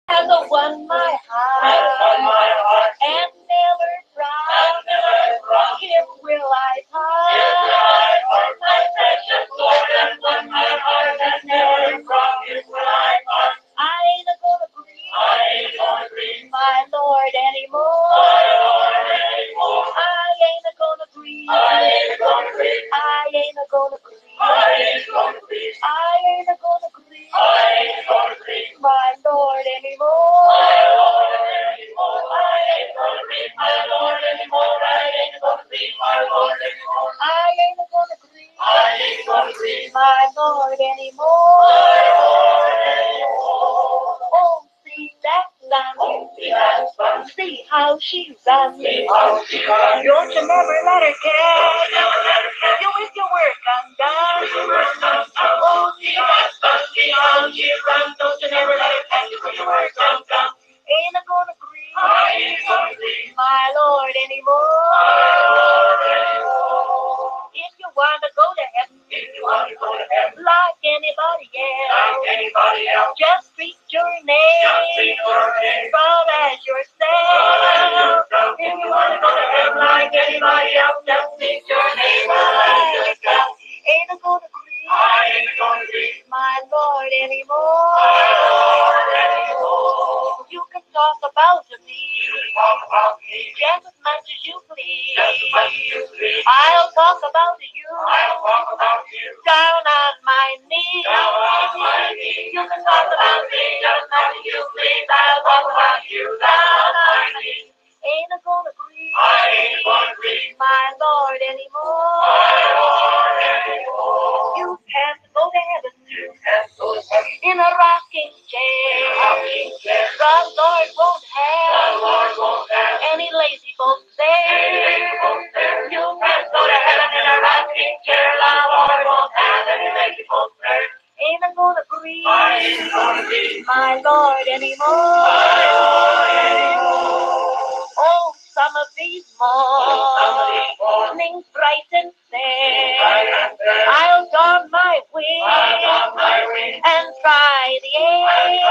has won my heart and never from here will I part. My precious Lord has won my heart and never from here will I part. I ain't gonna grieve my Lord anymore. I ain't gonna grieve. I ain't gonna grieve. I ain't gonna grieve. I ain't gonna grieve. I ain't gonna grieve. I ain't gonna grieve my Lord anymore. My Lord anymore. I ain't gonna grieve my Lord anymore. I ain't gonna grieve my Lord anymore. I ain't gonna grieve. I ain't gonna grieve my Lord anymore. My Lord anymore. Oh, see that lamb. Oh, see that lamb. See how she runs. See how she runs. Don't you never let her catch. You with your work undone. Oh, see that lamb. See how she runs. Don't you never let her catch you with your work undone. Ain't I gonna grieve. I ain't gonna grieve my Lord anymore. My Lord anymore. If you want to go to heaven, like anybody else, just treat your name, proud as yourself. If you want to go to heaven like anybody else, just treat your name, proud as yourself. Ain't I gonna grieve. I ain't gonna grieve my Lord anymore. My Lord anymore. You can talk about me, just as much as you please. I'll talk about you, down on my knees. You can talk about me, just as much as you please. I'll talk about you, down on my knees. Ain't I gonna grieve. I ain't gonna grieve my Lord anymore. My Lord anymore. You can't go to heaven. You can't go to heaven in a rocking chair. The Lord won't have any lazy folks there. You can't go to heaven in a rocking chair. The Lord won't have any lazy folks there. Ain't I gonna grieve. I ain't gonna grieve my Lord anymore. My Lord anymore. Oh, some of these mornings bright and fair, I'll don my wings and try the air.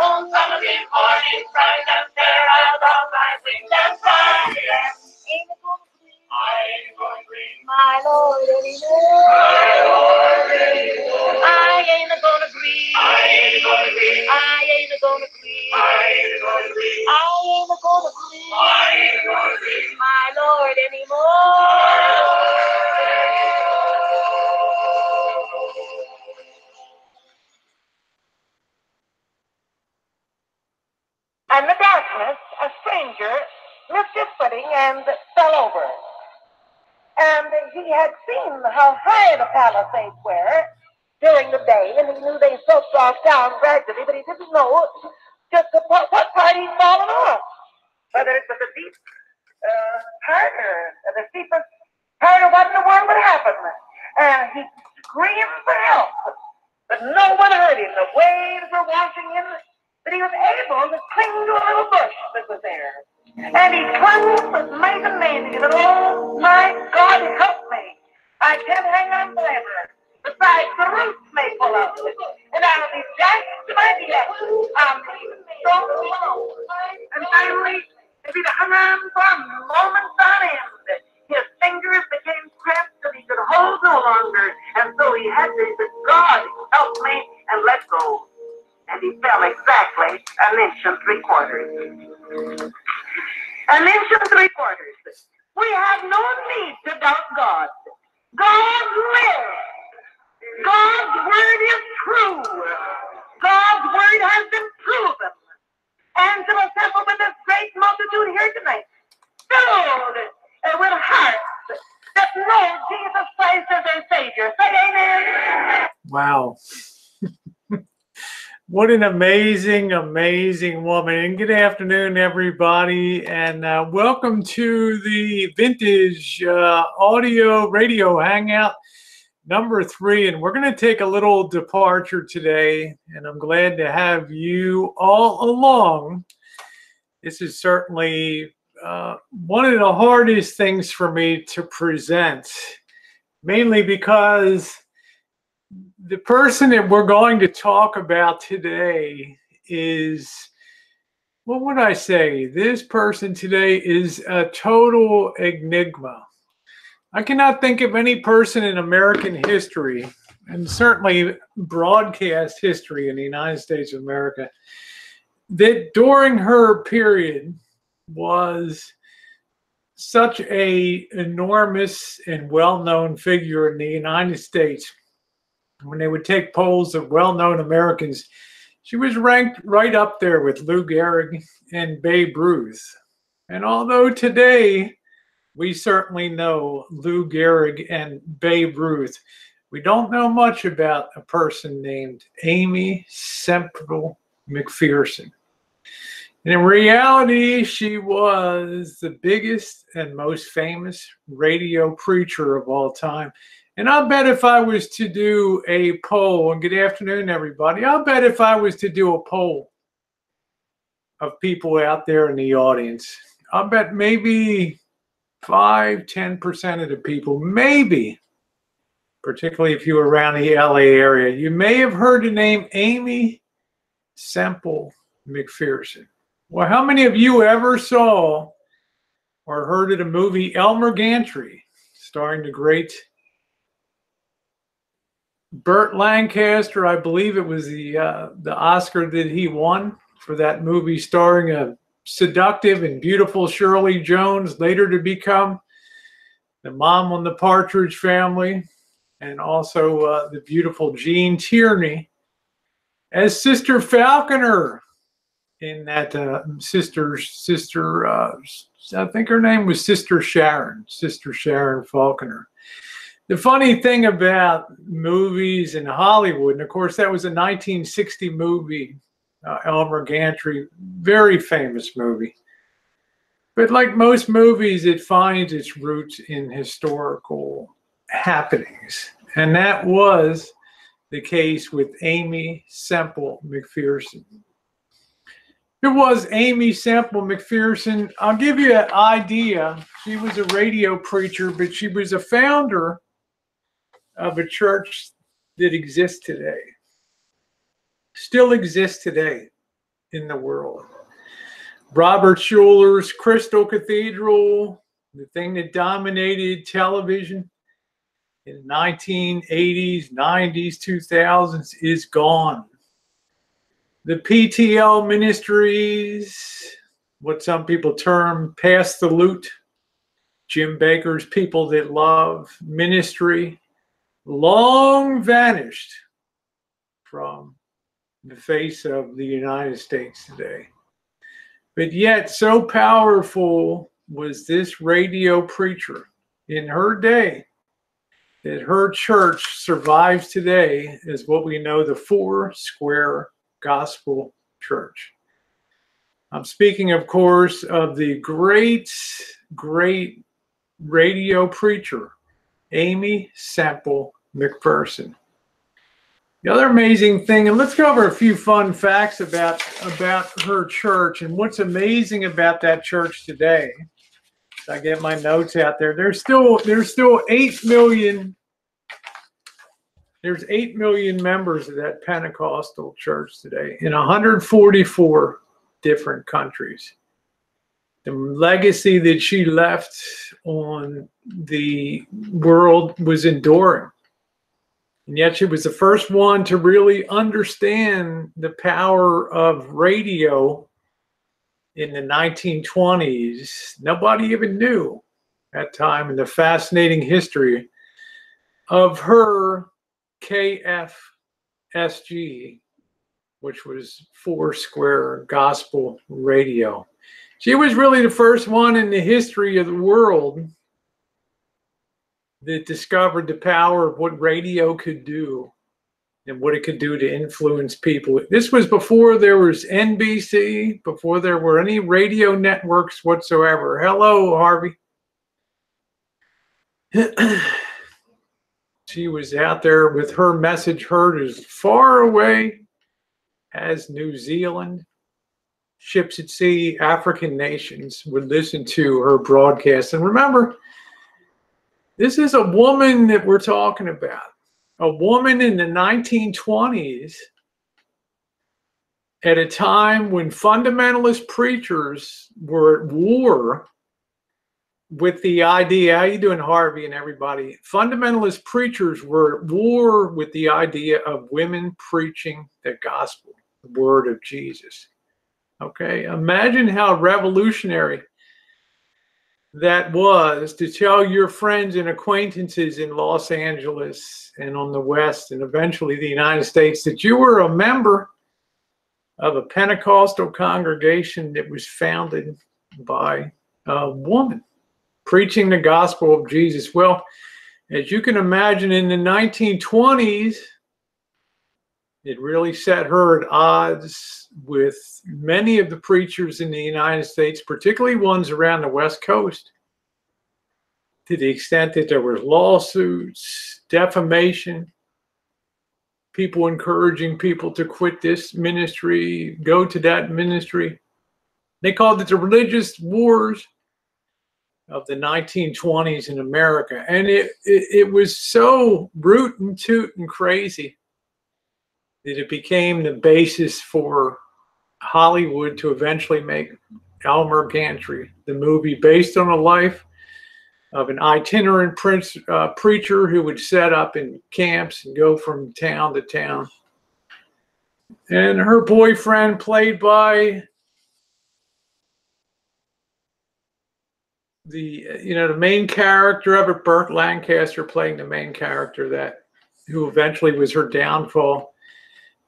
Oh, some of these mornings bright and fair, I'll don my wings and try the air. Ain't I gonna grieve. I ain't gonna grieve my Lord anymore. My Lord anymore. I ain't gonna grieve. I ain't gonna grieve. I ain't gonna grieve. I ain't gonna grieve. I ain't gonna grieve. I ain't gonna grieve my Lord anymore. And the darkness, a stranger missed his footing and fell over. And he had seen how high the Palisades were during the day, and he knew they sloped off down gradually, but he didn't know just what part he'd fallen off. Whether it was a deep part or the steepest part of what in the world would happen. He screamed for help, but no one heard him. The waves were washing in, but he was able to cling to a little bush that was there. And he clung with might and main. He said, oh, my God, help me. I can't hang on forever. Besides, the roots may pull out. And I'll be dashed to my death. I'm so alone. And finally, if he'd hung on for moments on end, his fingers became cramped and he could hold no longer. And so he had to say, God, help me, and let go. And he fell exactly 1 3/4 inches. 1 3/4 inches. We have no need to doubt God. God lives. God's word is true. God's word has been proven. Angelus Temple with this great multitude here tonight, filled with hearts that know Jesus Christ as their Savior. Say amen. Wow. What an amazing, amazing woman. And good afternoon, everybody. And welcome to the Vintage Audio Radio Hangout number 3. And we're going to take a little departure today. And I'm glad to have you all along. This is certainly one of the hardest things for me to present, mainly because the person that we're going to talk about today is, what would I say? This person today is a total enigma. I cannot think of any person in American history, and certainly broadcast history in the United States of America, that during her period was such a enormous and well-known figure in the United States. When they would take polls of well-known Americans, she was ranked right up there with Lou Gehrig and Babe Ruth. And although today we certainly know Lou Gehrig and Babe Ruth, we don't know much about a person named Aimee Semple McPherson. And in reality, she was the biggest and most famous radio preacher of all time. And I'll bet if I was to do a poll, and good afternoon, everybody, I'll bet if I was to do a poll of people out there in the audience, I'll bet maybe 5–10% of the people, maybe, particularly if you were around the LA area, you may have heard the name Aimee Semple McPherson. Well, how many of you ever saw or heard of the movie Elmer Gantry, starring the great Burt Lancaster? I believe it was the Oscar that he won for that movie, starring a seductive and beautiful Shirley Jones, later to become the mom on the Partridge Family, and also the beautiful Jean Tierney as Sister Falconer in that I think her name was Sister Sharon Falconer. The funny thing about movies in Hollywood, and of course that was a 1960 movie, Elmer Gantry, very famous movie. But like most movies, it finds its roots in historical happenings. And that was the case with Aimee Semple McPherson. It was Aimee Semple McPherson. I'll give you an idea. She was a radio preacher, but she was a founder of a church that exists today, still exists today in the world. Robert Schuller's Crystal Cathedral, the thing that dominated television in the 1980s, 90s, 2000s, is gone. The PTL ministries, what some people term pass the loot, Jim Bakker's People That Love ministry, long vanished from the face of the United States today. But yet, so powerful was this radio preacher in her day that her church survives today as what we know the Four Square Gospel Church. I'm speaking, of course, of the great radio preacher, Aimee Semple McPherson. The other amazing thing, and let's go over a few fun facts about her church and what's amazing about that church today. I get my notes out there. There's still 8 million. There's 8 million members of that Pentecostal church today in 144 different countries. The legacy that she left on the world was enduring. And yet she was the first one to really understand the power of radio in the 1920s. Nobody even knew at that time in the fascinating history of her KFSG, which was Four Square Gospel Radio. She was really the first one in the history of the world that discovered the power of what radio could do and what it could do to influence people. This was before there was NBC, before there were any radio networks whatsoever. Hello, Harvey. She was out there with her message heard as far away as New Zealand. Ships at sea, African nations would listen to her broadcast. And remember, this is a woman that we're talking about. A woman in the 1920s at a time when fundamentalist preachers were at war with the idea, how you doing, Harvey and everybody? Fundamentalist preachers were at war with the idea of women preaching the gospel, the word of Jesus. Okay, imagine how revolutionary that was to tell your friends and acquaintances in Los Angeles and on the West and eventually the United States that you were a member of a Pentecostal congregation that was founded by a woman preaching the gospel of Jesus. Well, as you can imagine, in the 1920s, it really set her at odds with many of the preachers in the United States, particularly ones around the West Coast, to the extent that there were lawsuits, defamation, people encouraging people to quit this ministry, go to that ministry. They called it the religious wars of the 1920s in America. And it was so root and toot and crazy that it became the basis for Hollywood to eventually make Elmer Gantry, the movie based on a life of an itinerant preacher who would set up in camps and go from town to town. And her boyfriend, played by the main character of it, Burt Lancaster, playing the main character who eventually was her downfall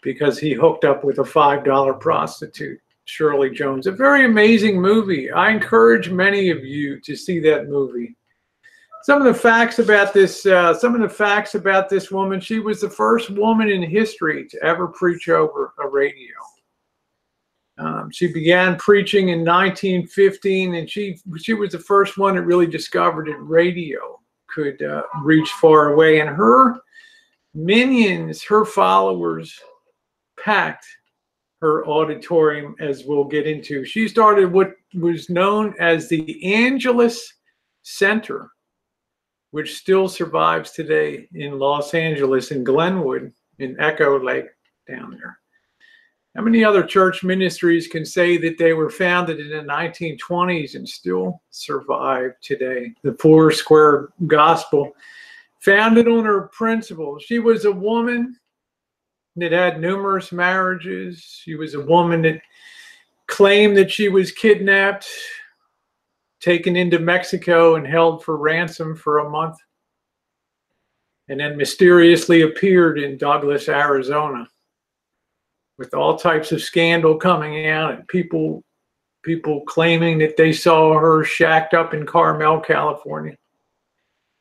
because he hooked up with a $5 prostitute, Shirley Jones. A very amazing movie. I encourage many of you to see that movie. Some of the facts about this woman: she was the first woman in history to ever preach over a radio. She began preaching in 1915, and she was the first one that really discovered that radio could reach far away. And her minions, her followers, packed her auditorium, as we'll get into. She started what was known as the Angelus Center, which still survives today in Los Angeles, in Glenwood, in Echo Lake down there. How many other church ministries can say that they were founded in the 1920s and still survive today? The Four Square Gospel, founded on her principles. She was a woman that had numerous marriages. She was a woman that claimed that she was kidnapped, taken into Mexico and held for ransom for a month, and then mysteriously appeared in Douglas, Arizona, with all types of scandal coming out and people claiming that they saw her shacked up in Carmel, California.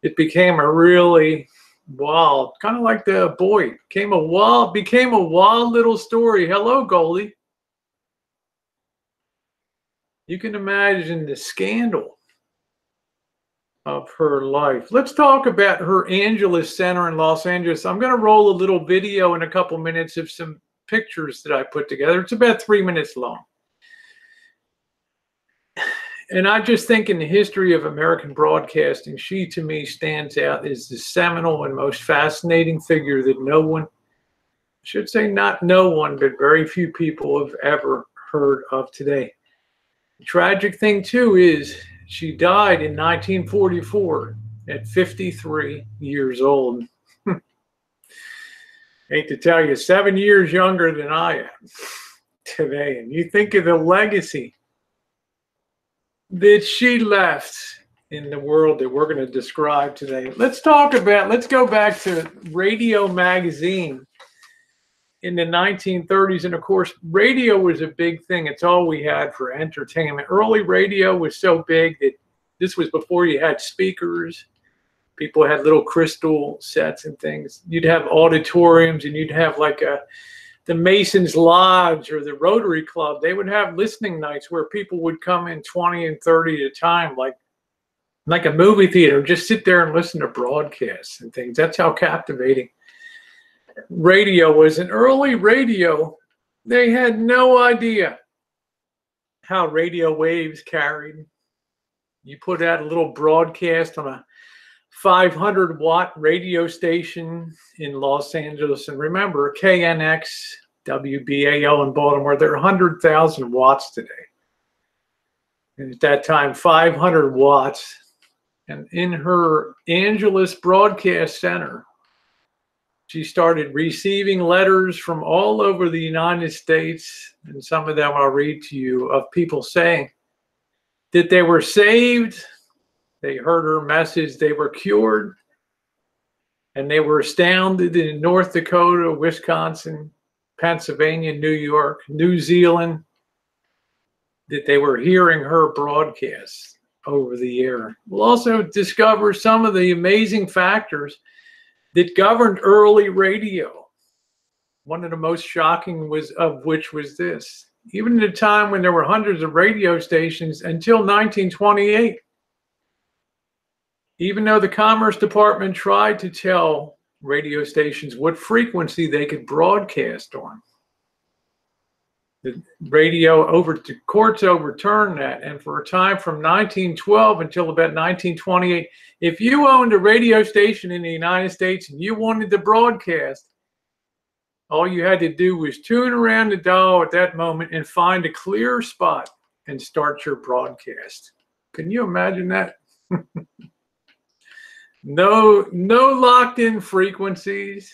It became a really wild, kind of like the boy, became a wild little story. Hello, Goldie. You can imagine the scandal of her life. Let's talk about her Angelus Center in Los Angeles. I'm going to roll a little video in a couple minutes of some pictures that I put together. It's about 3 minutes long. And I just think in the history of American broadcasting, she to me stands out as the seminal and most fascinating figure that no one, I should say not no one, but very few people have ever heard of today. The tragic thing too is she died in 1944 at 53 years old. Hate to tell you, 7 years younger than I am today. And you think of the legacy that she left in the world that we're going to describe today. Let's go back to Radio Magazine in the 1930s. And of course, radio was a big thing. It's all we had for entertainment. Early radio was so big that this was before you had speakers. People had little crystal sets and things. You'd have auditoriums, and you'd have like the Masons Lodge or the Rotary Club. They would have listening nights where people would come in 20 and 30 at a time, like a movie theater, just sit there and listen to broadcasts and things. That's how captivating radio was. In early radio, they had no idea how radio waves carried. You put out a little broadcast on a 500-watt radio station in Los Angeles. And remember, KNX WBAL in Baltimore. They're 100,000 watts today. And at that time, 500 watts. And in her Angelus Broadcast Center, she started receiving letters from all over the United States, and some of them I'll read to you, of people saying that they were saved, they heard her message, they were cured, and they were astounded in North Dakota, Wisconsin, Pennsylvania, New York, New Zealand, that they were hearing her broadcasts over the air. We'll also discover some of the amazing factors that governed early radio. One of the most shocking of which was this. Even at a time when there were hundreds of radio stations until 1928, even though the Commerce Department tried to tell radio stations what frequency they could broadcast on, the courts overturned that. And for a time from 1912 until about 1928, if you owned a radio station in the United States and you wanted to broadcast, all you had to do was tune around the dial at that moment and find a clear spot and start your broadcast. Can you imagine that? No locked in frequencies.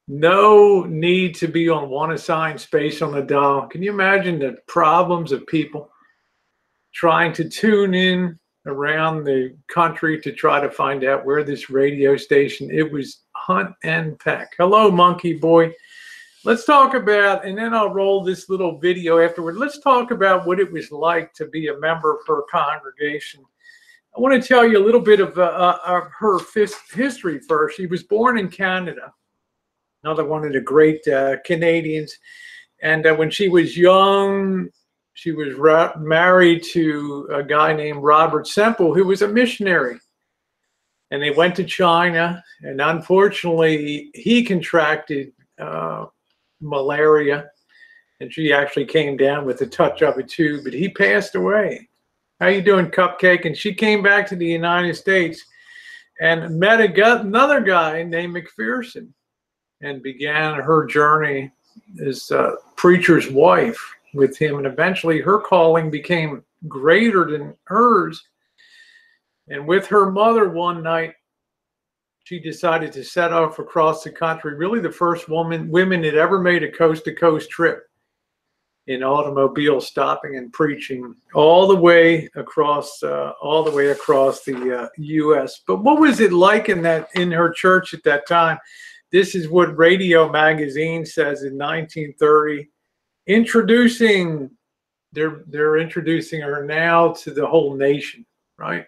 No need to be on one assigned space on the dial. Can you imagine the problems of people trying to tune in around the country to try to find out where this radio station? It was hunt and peck. Hello, Monkey Boy. Let's talk about, and then I'll roll this little video afterward. Let's talk about what it was like to be a member of her congregation. I want to tell you a little bit of her history first. She was born in Canada, another one of the great Canadians. And when she was young, she was married to a guy named Robert Semple, who was a missionary. And they went to China, and unfortunately, he contracted malaria, and she actually came down with a touch of it too, but he passed away. How you doing, Cupcake? And she came back to the United States and met another guy named McPherson and began her journey as a preacher's wife with him. And eventually her calling became greater than hers. And with her mother one night, she decided to set off across the country, really the first women that ever made a coast-to-coast trip in automobile, stopping and preaching all the way across the U.S. But what was it like in her church at that time? This is what Radio Magazine says in 1930. They're introducing her now to the whole nation, right?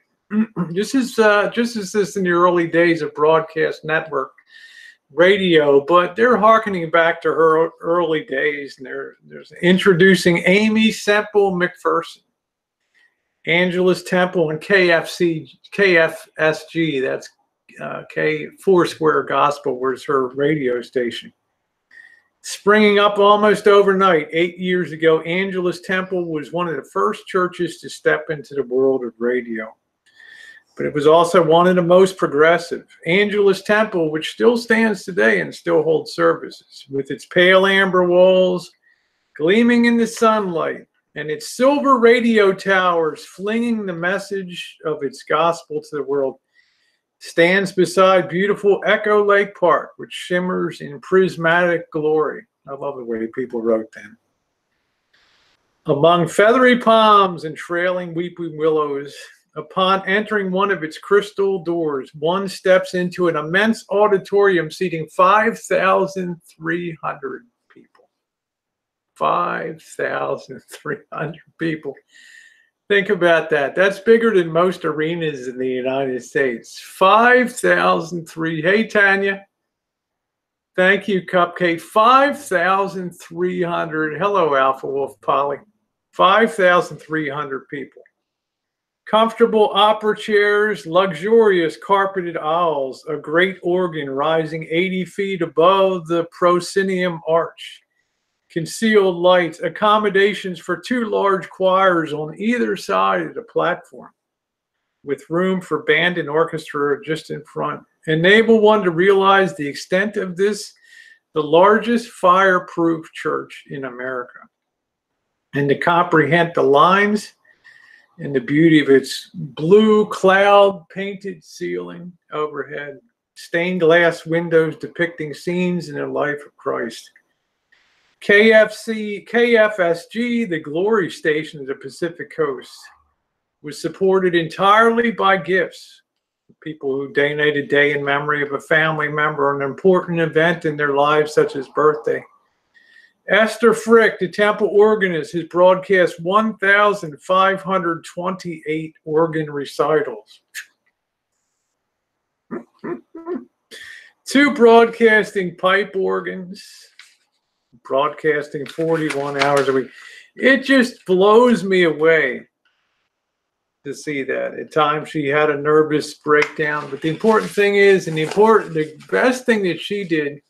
This is just as this in the early days of broadcast network radio, but they're hearkening back to her early days, and there's introducing Aimee Semple McPherson, Angelus Temple, and KFSG. That's Foursquare Gospel was her radio station. Springing up almost overnight, 8 years ago, Angelus Temple was one of the first churches to step into the world of radio. But it was also one of the most progressive. Angelus Temple, which still stands today and still holds services, with its pale amber walls gleaming in the sunlight and its silver radio towers flinging the message of its gospel to the world, stands beside beautiful Echo Lake Park, which shimmers in prismatic glory. I love the way people wrote that. Among feathery palms and trailing weeping willows, upon entering one of its crystal doors, one steps into an immense auditorium seating 5,300 people. 5,300 people. Think about that. That's bigger than most arenas in the United States. 5,003. Hey, Tanya. Thank you, Cupcake. 5,300. Hello, Alpha Wolf Polly. 5,300 people. Comfortable opera chairs, luxurious carpeted aisles, a great organ rising 80 feet above the proscenium arch, concealed lights, accommodations for 2 large choirs on either side of the platform, with room for band and orchestra just in front. Enable one to realize the extent of this the largest fireproof church in America. And to comprehend the lines and the beauty of its blue cloud painted ceiling overhead, stained glass windows depicting scenes in the life of Christ. KFSG, the glory station of the Pacific Coast, was supported entirely by gifts. People who donated a day in memory of a family member or an important event in their lives, such as birthday. Esther Frick, the temple organist, has broadcast 1,528 organ recitals. 2 broadcasting pipe organs, broadcasting 41 hours a week. It just blows me away to see that. At times she had a nervous breakdown, but the important thing is, and the best thing that she did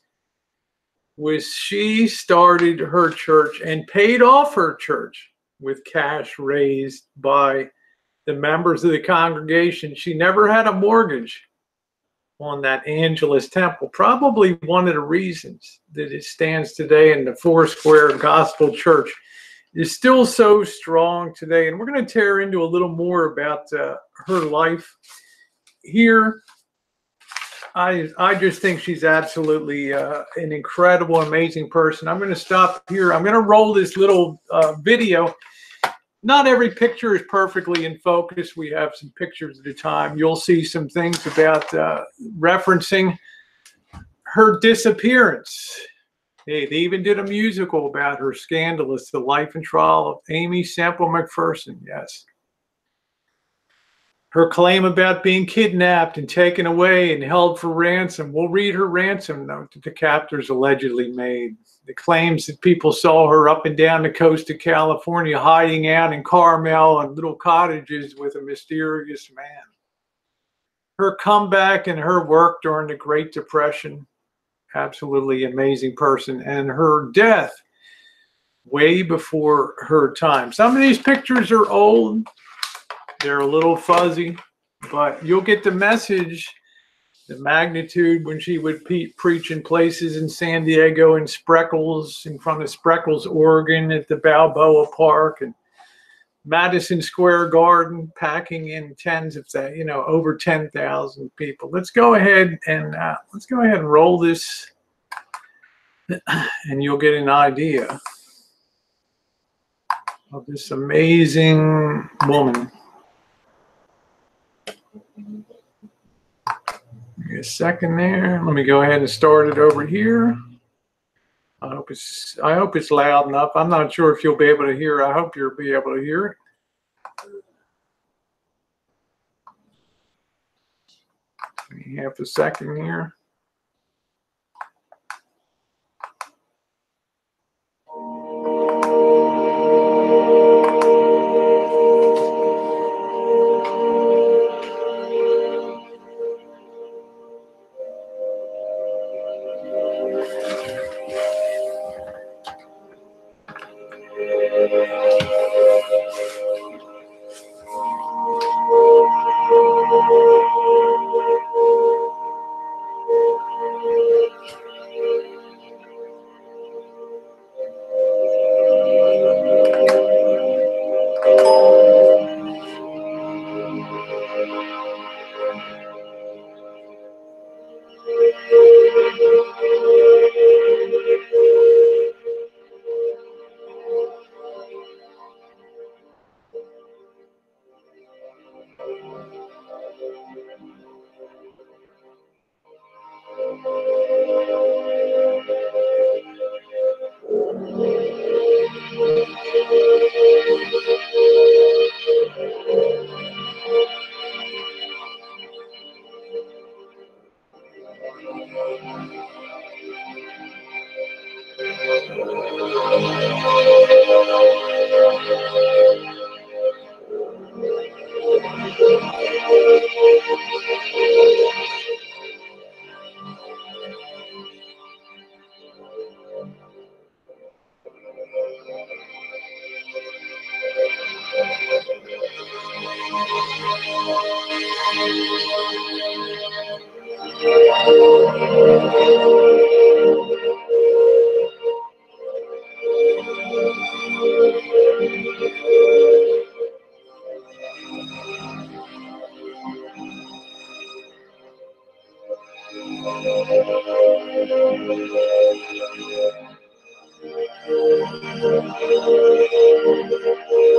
was she started her church and paid off her church with cash raised by the members of the congregation. She never had a mortgage on that Angelus Temple. Probably one of the reasons that it stands today in the Foursquare Gospel Church is still so strong today. And we're going to tear into a little more about her life here. I just think she's absolutely an incredible, amazing person. I'm going to stop here. I'm going to roll this little video. Not every picture is perfectly in focus. We have some pictures at a time. You'll see some things about referencing her disappearance. Hey, they even did a musical about her scandalous, The Life and Trial of Aimee Semple McPherson. Yes. Her claim about being kidnapped and taken away and held for ransom. We'll read her ransom note that the captors allegedly made. The claims that people saw her up and down the coast of California hiding out in Carmel and little cottages with a mysterious man. Her comeback and her work during the Great Depression. Absolutely amazing person. And her death way before her time. Some of these pictures are old. They're a little fuzzy, but you'll get the message, the magnitude when she would preach in places in San Diego, in Spreckles, in front of Spreckles, Oregon, at the Balboa Park and Madison Square Garden, packing in tens of that, over 10,000 people. Let's go ahead and roll this, and you'll get an idea of this amazing woman. Give me a second there. Let me go ahead and start it over here. I hope it's loud enough. I'm not sure if you'll be able to hear. I hope you'll be able to hear it. Give me half a second here.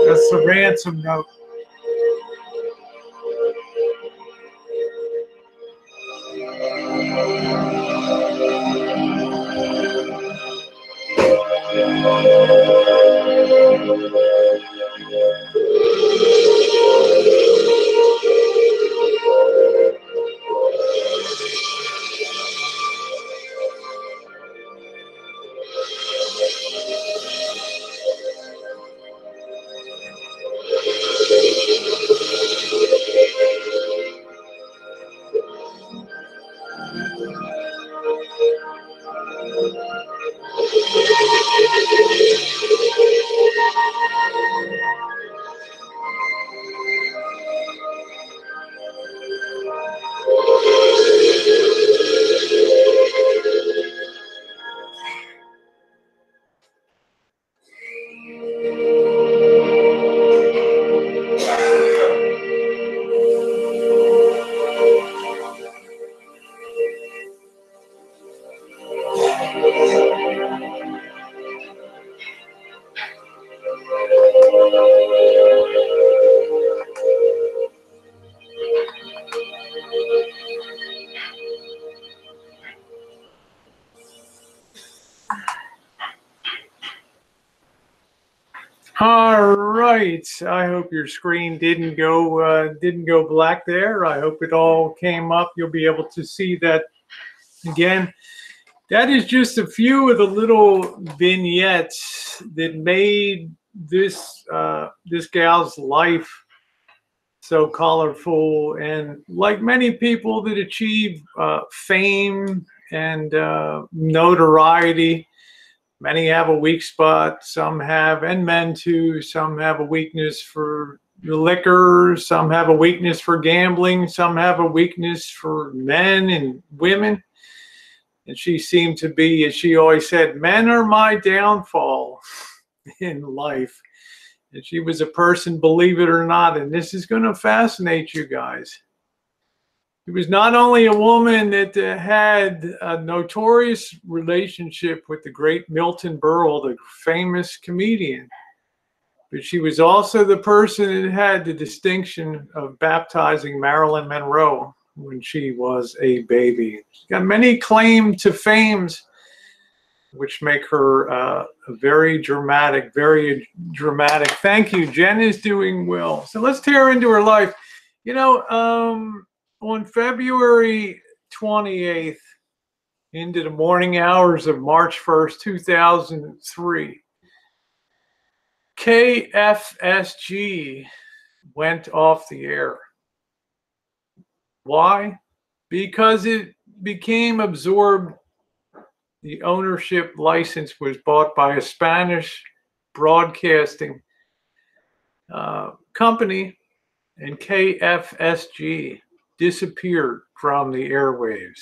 That's the ransom note. All right. I hope your screen didn't go black there. I hope it all came up. You'll be able to see that again. That is just a few of the little vignettes that made this this gal's life so colorful. And like many people that achieve fame and notoriety, many have a weak spot. Some have, and men too, some have a weakness for liquor. Some have a weakness for gambling. Some have a weakness for men and women. And she seemed to be, as she always said, men are my downfall in life. And she was a person, believe it or not, and this is going to fascinate you guys. She was not only a woman that had a notorious relationship with the great Milton Berle, the famous comedian, but she was also the person that had the distinction of baptizing Marilyn Monroe when she was a baby. She's got many claim to fames, which make her very dramatic, very dramatic. Thank you. Jen is doing well. So let's tear into her life. You know, on February 28th, into the morning hours of March 1st, 2003, KFSG went off the air. Why? Because it became absorbed. The ownership license was bought by a Spanish broadcasting company, and KFSG disappeared from the airwaves.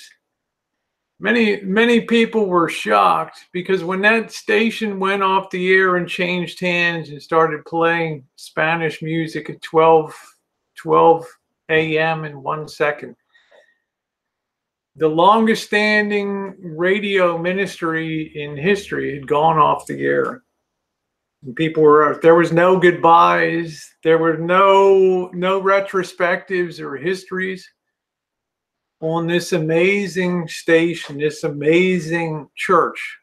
Many people were shocked because when that station went off the air and changed hands and started playing Spanish music at 12 a.m. in 1 second, the longest standing radio ministry in history had gone off the air. And people were, there was no goodbyes, there were no retrospectives or histories on this amazing station, this amazing church.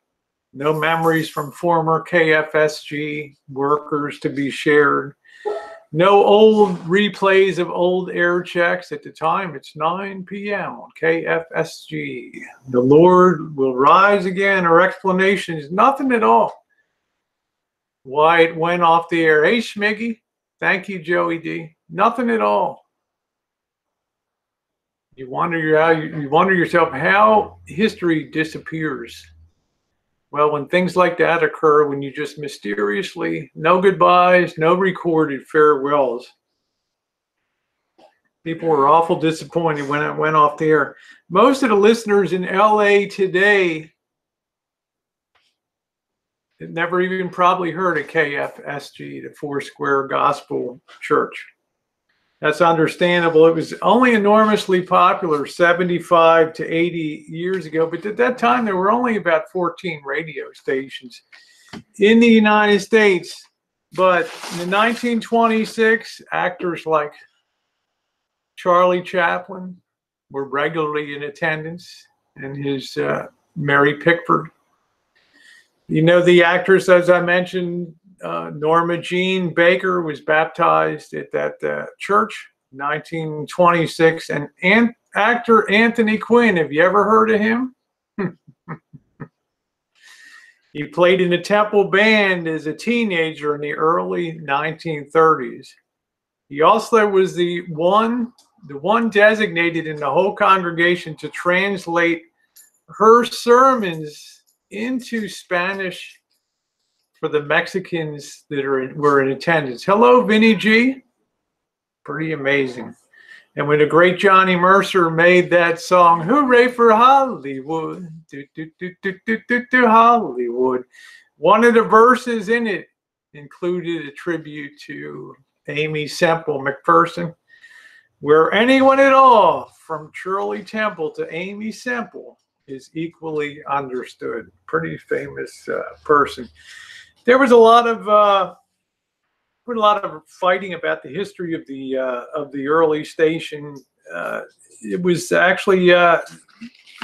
No memories from former KFSG workers to be shared. No old replays of old air checks. At the time, it's 9 p.m. on KFSG. The Lord will rise again. Our explanation is nothing at all. Why it went off the air. Hey, Schmiggy. Thank you, Joey D. Nothing at all. You wonder yourself how history disappears. Well, when things like that occur, when you just mysteriously, no goodbyes, no recorded farewells, people were awful disappointed when it went off the air. Most of the listeners in LA today had never even probably heard of KFSG, the Foursquare Gospel Church. That's understandable. It was only enormously popular 75 to 80 years ago, but at that time there were only about 14 radio stations in the United States. But in 1926, actors like Charlie Chaplin were regularly in attendance, and his Mary Pickford. You know, the actress, as I mentioned, Norma Jean Baker was baptized at that church in 1926. And actor Anthony Quinn, have you ever heard of him? He played in a Temple band as a teenager in the early 1930s. He also was the one designated in the whole congregation to translate her sermons into Spanish for the Mexicans that were in attendance. Hello, Vinny G. Pretty amazing. And when the great Johnny Mercer made that song, "Hooray for Hollywood," do, do, do, do, do, do, do, Hollywood, one of the verses in it included a tribute to Aimee Semple McPherson, where anyone at all from Shirley Temple to Aimee Semple is equally understood. Pretty famous person. There was a lot of fighting about the history of the early station. It was actually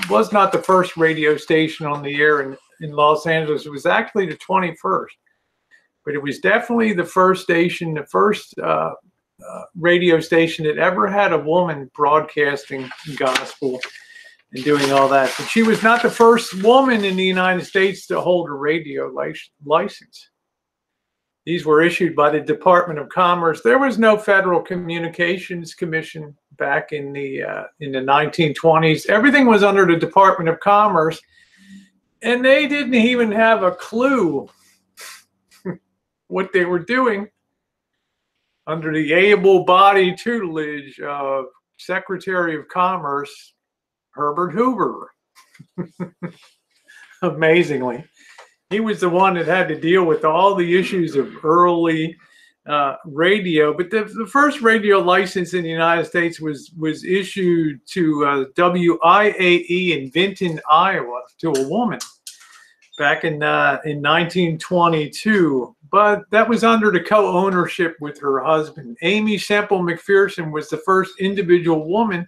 was not the first radio station on the air in Los Angeles. It was actually the 21st, but it was definitely the first station, the first radio station that ever had a woman broadcasting gospel and doing all that. But she was not the first woman in the United States to hold a radio license. These were issued by the Department of Commerce. There was no Federal Communications Commission back in the 1920s. Everything was under the Department of Commerce, and they didn't even have a clue what they were doing under the able-bodied tutelage of Secretary of Commerce Herbert Hoover. Amazingly. He was the one that had to deal with all the issues of early radio. But the first radio license in the United States was issued to WIAE in Vinton, Iowa, to a woman back in 1922. But that was under the co-ownership with her husband. Aimee Semple McPherson was the first individual woman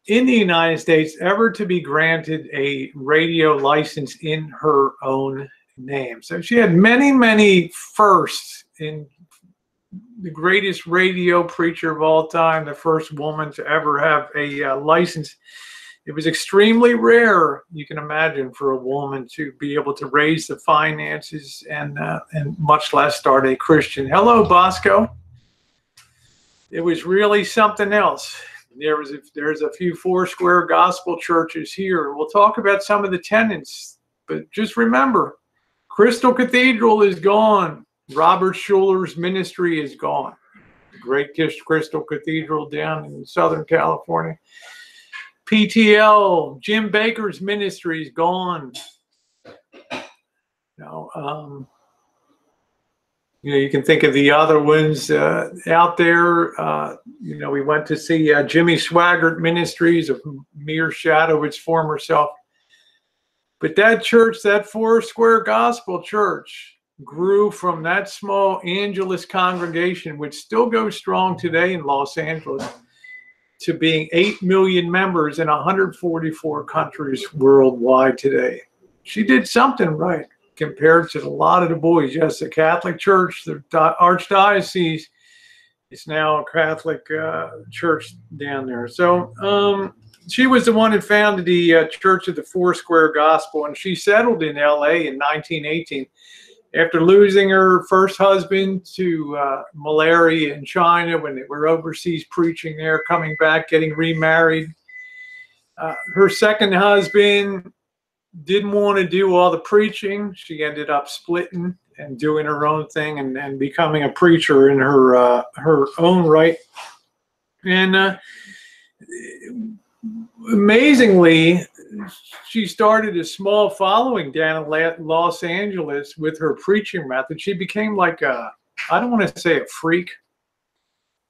in the United States ever to be granted a radio license in her own name. So she had many, many firsts. In the greatest radio preacher of all time, the first woman to ever have a license. It was extremely rare, you can imagine, for a woman to be able to raise the finances and much less start a Christian. Hello, Bosco. It was really something else. There's a few Foursquare gospel churches here. We'll talk about some of the tenets, but just remember, Crystal Cathedral is gone. Robert Schuller's ministry is gone. The great Crystal Cathedral down in Southern California. PTL, Jim Baker's ministry is gone. You can think of the other ones out there. We went to see Jimmy Swaggart Ministries, a mere shadow of its former self. But that church, that Foursquare Gospel Church, grew from that small Angelus congregation, which still goes strong today in Los Angeles, to being 8 million members in 144 countries worldwide today. She did something right compared to a lot of the boys. Yes, the Catholic Church, the Archdiocese, is now a Catholic church down there. So she was the one that founded the Church of the Foursquare Gospel, and she settled in LA in 1918 after losing her first husband to malaria in China when they were overseas preaching there, coming back, getting remarried. Her second husband didn't want to do all the preaching. She ended up splitting and doing her own thing and becoming a preacher in her own right. And amazingly, she started a small following down in Los Angeles with her preaching method. She became like I don't want to say a freak,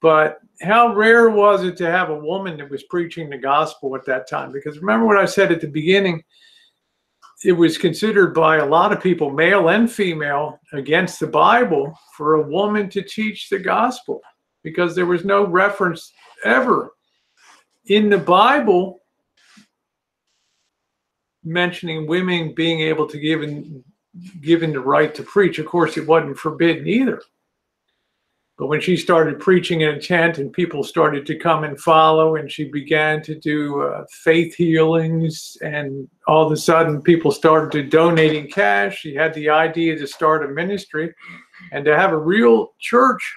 but how rare was it to have a woman that was preaching the gospel at that time? Because remember what I said at the beginning, it was considered by a lot of people, male and female, against the Bible for a woman to teach the gospel, because there was no reference ever in the Bible mentioning women being able to given the right to preach. Of course, it wasn't forbidden either. But when she started preaching in a tent and people started to come and follow, and she began to do faith healings, and all of a sudden people started to donating cash, she had the idea to start a ministry and to have a real church.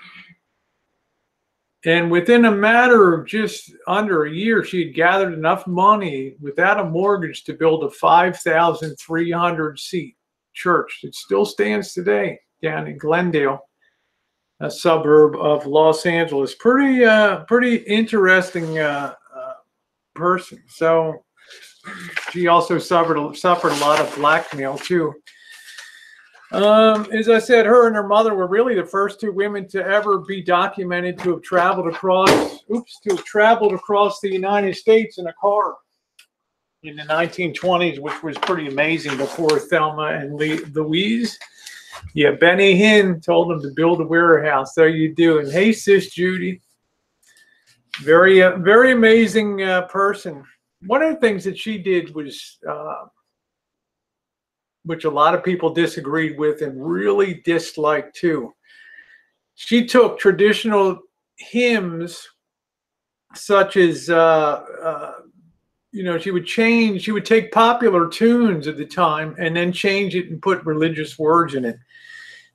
And within a matter of just under a year, she had gathered enough money without a mortgage to build a 5,300 seat church. It still stands today down in Glendale, a suburb of Los Angeles. Pretty interesting person. So she also suffered a lot of blackmail too. As I said, her and her mother were really the first two women to ever be documented to have traveled across the United States in a car in the 1920s, which was pretty amazing, before Thelma and Louise. Yeah, Benny Hinn told them to build a warehouse. There you do. And hey, sis Judy, very amazing person. One of the things that she did was, which a lot of people disagreed with and really disliked too. She took traditional hymns, such as, she would take popular tunes at the time and then change it and put religious words in it.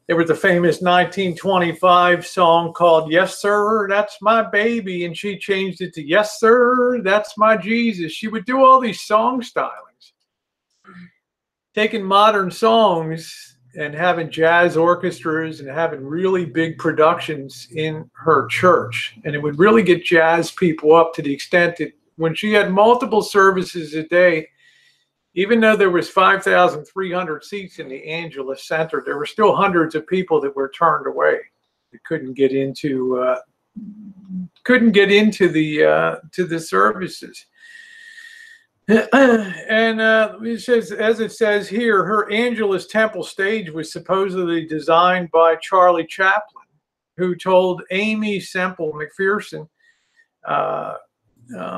There was a famous 1925 song called "Yes, Sir, That's My Baby," and she changed it to "Yes, Sir, That's My Jesus." She would do all these song stylings, taking modern songs and having jazz orchestras and having really big productions in her church. And it would really get jazz people up, to the extent that when she had multiple services a day, even though there was 5,300 seats in the Angelus Center, there were still hundreds of people that were turned away. They couldn't get into the services. And it says, as it says here, her Angelus Temple stage was supposedly designed by Charlie Chaplin, who told Aimee Semple McPherson,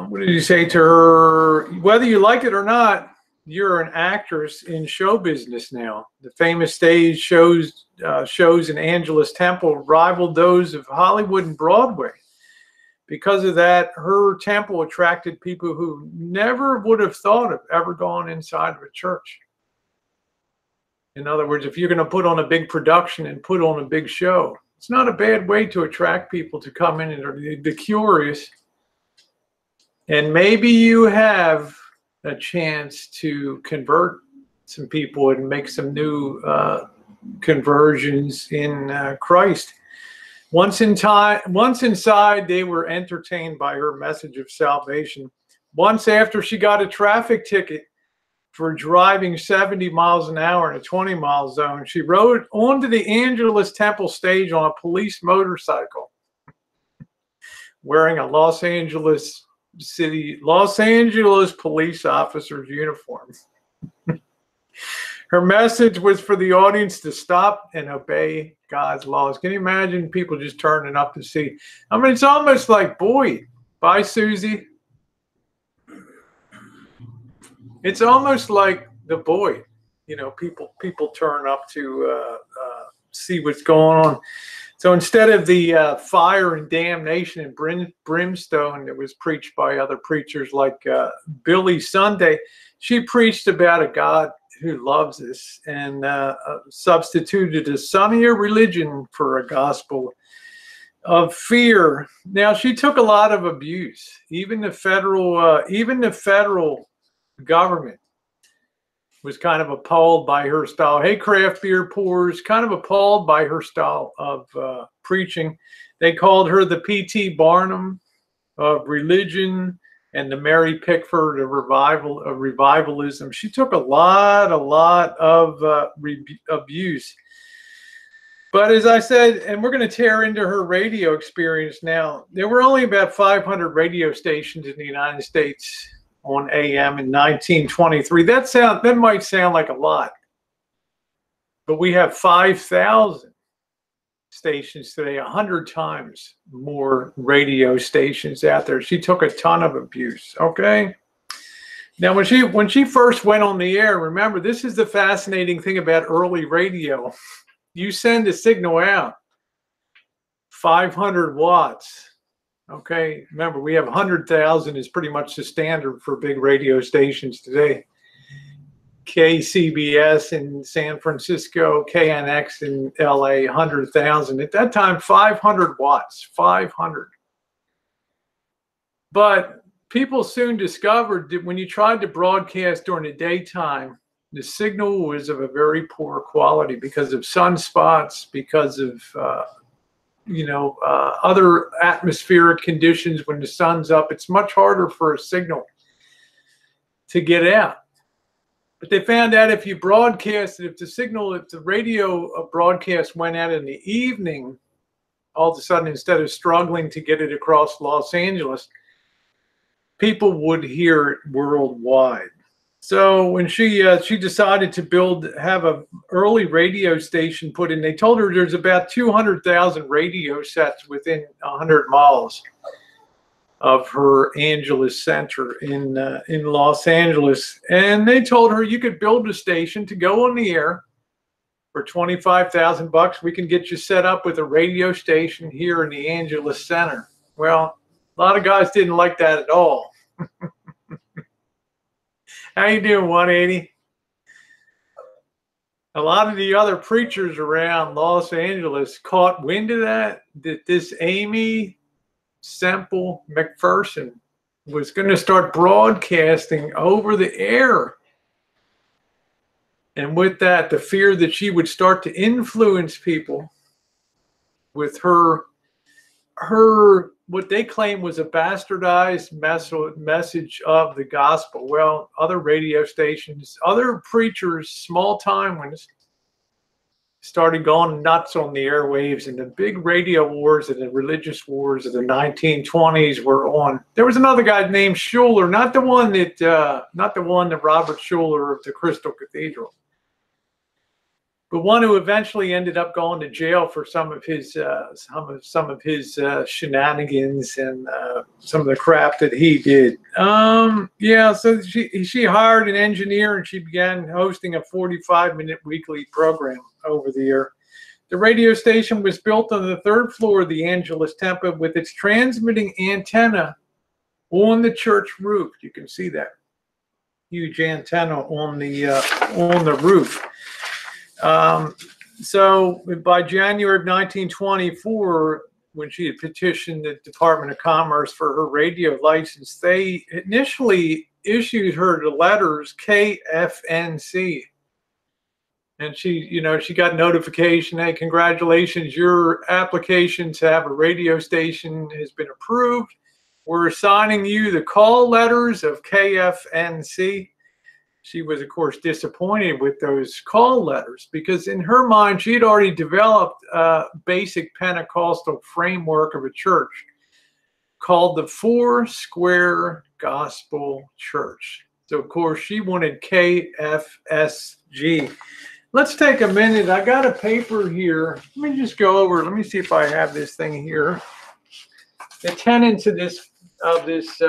what did he say to her? "Whether you like it or not, you're an actress in show business now." The famous stage shows in Angelus Temple rivaled those of Hollywood and Broadway. Because of that, her temple attracted people who never would have thought of ever going inside of a church. In other words, if you're going to put on a big production and put on a big show, it's not a bad way to attract people to come in and are the curious. And maybe you have a chance to convert some people and make some new conversions in Christ. Once inside, they were entertained by her message of salvation. Once, after she got a traffic ticket for driving 70 miles an hour in a 20-mile zone, she rode onto the Angelus Temple stage on a police motorcycle, wearing a Los Angeles police officer's uniform. Her message was for the audience to stop and obey God's laws. Can you imagine people just turning up to see? I mean, it's almost like Boyd. Bye, Susie. It's almost like the Boyd. People turn up to see what's going on. So instead of the fire and damnation and brimstone that was preached by other preachers like Billy Sunday, she preached about a God who loves us, and substituted a sunnier religion for a gospel of fear. Now, she took a lot of abuse. Even the federal government was kind of appalled by her style. Hey, craft beer pourers, kind of appalled by her style of preaching. They called her the P.T. Barnum of religion and the Mary Pickford of revivalism. She took a lot of abuse. But as I said, and we're going to tear into her radio experience now, there were only about 500 radio stations in the United States on AM in 1923. That might sound like a lot, but we have 5,000 stations today, 100 times more radio stations out there. She took a ton of abuse. Okay. Now, when she first went on the air, remember, this is the fascinating thing about early radio. You send a signal out, 500 watts. Okay, remember, we have 100,000 is pretty much the standard for big radio stations today. KCBS in San Francisco, KNX in LA, 100,000. At that time, 500 watts, 500. But people soon discovered that when you tried to broadcast during the daytime, the signal was of a very poor quality because of sunspots, because of other atmospheric conditions. When the sun's up, it's much harder for a signal to get out. But they found out if you broadcasted, if the radio broadcast went out in the evening, all of a sudden, instead of struggling to get it across Los Angeles, people would hear it worldwide. So when she decided to have an early radio station put in, they told her there's about 200,000 radio sets within 100 miles of her Angelus Center in Los Angeles. And they told her, you could build a station to go on the air for $25,000. We can get you set up with a radio station here in the Angelus Center. Well, a lot of guys didn't like that at all. How you doing, 180? A lot of the other preachers around Los Angeles caught wind of that this Aimee Semple McPherson was going to start broadcasting over the air. And with that, the fear that she would start to influence people with her what they claim was a bastardized message of the gospel. Well, other radio stations, other preachers, small-time ones, started going nuts on the airwaves, and the big radio wars and the religious wars of the 1920s were on. There was another guy named Schuller, not the one that Robert Schuller of the Crystal Cathedral, but one who eventually ended up going to jail for some of his shenanigans and some of the crap that he did. So she hired an engineer, and she began hosting a 45-minute weekly program over the air. The radio station was built on the 3rd floor of the Angelus Temple with its transmitting antenna on the church roof. You can see that huge antenna on the roof. So by January of 1924, when she had petitioned the Department of Commerce for her radio license, they initially issued her the letters KFNC. And she got notification, hey, congratulations, your application to have a radio station has been approved. We're assigning you the call letters of KFNC. She was, of course, disappointed with those call letters because in her mind, she had already developed a basic Pentecostal framework of a church called the Four Square Gospel Church. So, of course, she wanted KFSG. Let's take a minute. I got a paper here. Let me just go over. Let me see if I have this thing here. The tenets of this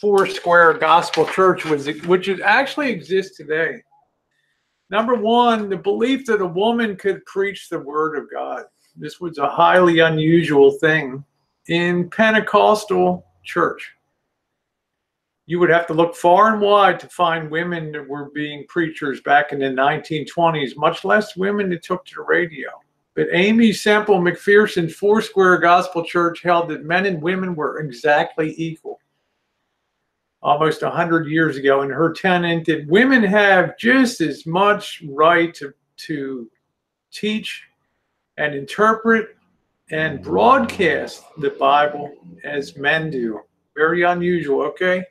Four Square Gospel Church, which actually exists today. Number one, the belief that a woman could preach the Word of God. This was a highly unusual thing in Pentecostal church. You would have to look far and wide to find women that were being preachers back in the 1920s, much less women that took to the radio. But Aimee Semple McPherson's Four Square Gospel Church held that men and women were exactly equal almost 100 years ago. And her tenet that women have just as much right to teach and interpret and broadcast the Bible as men do. Very unusual, okay?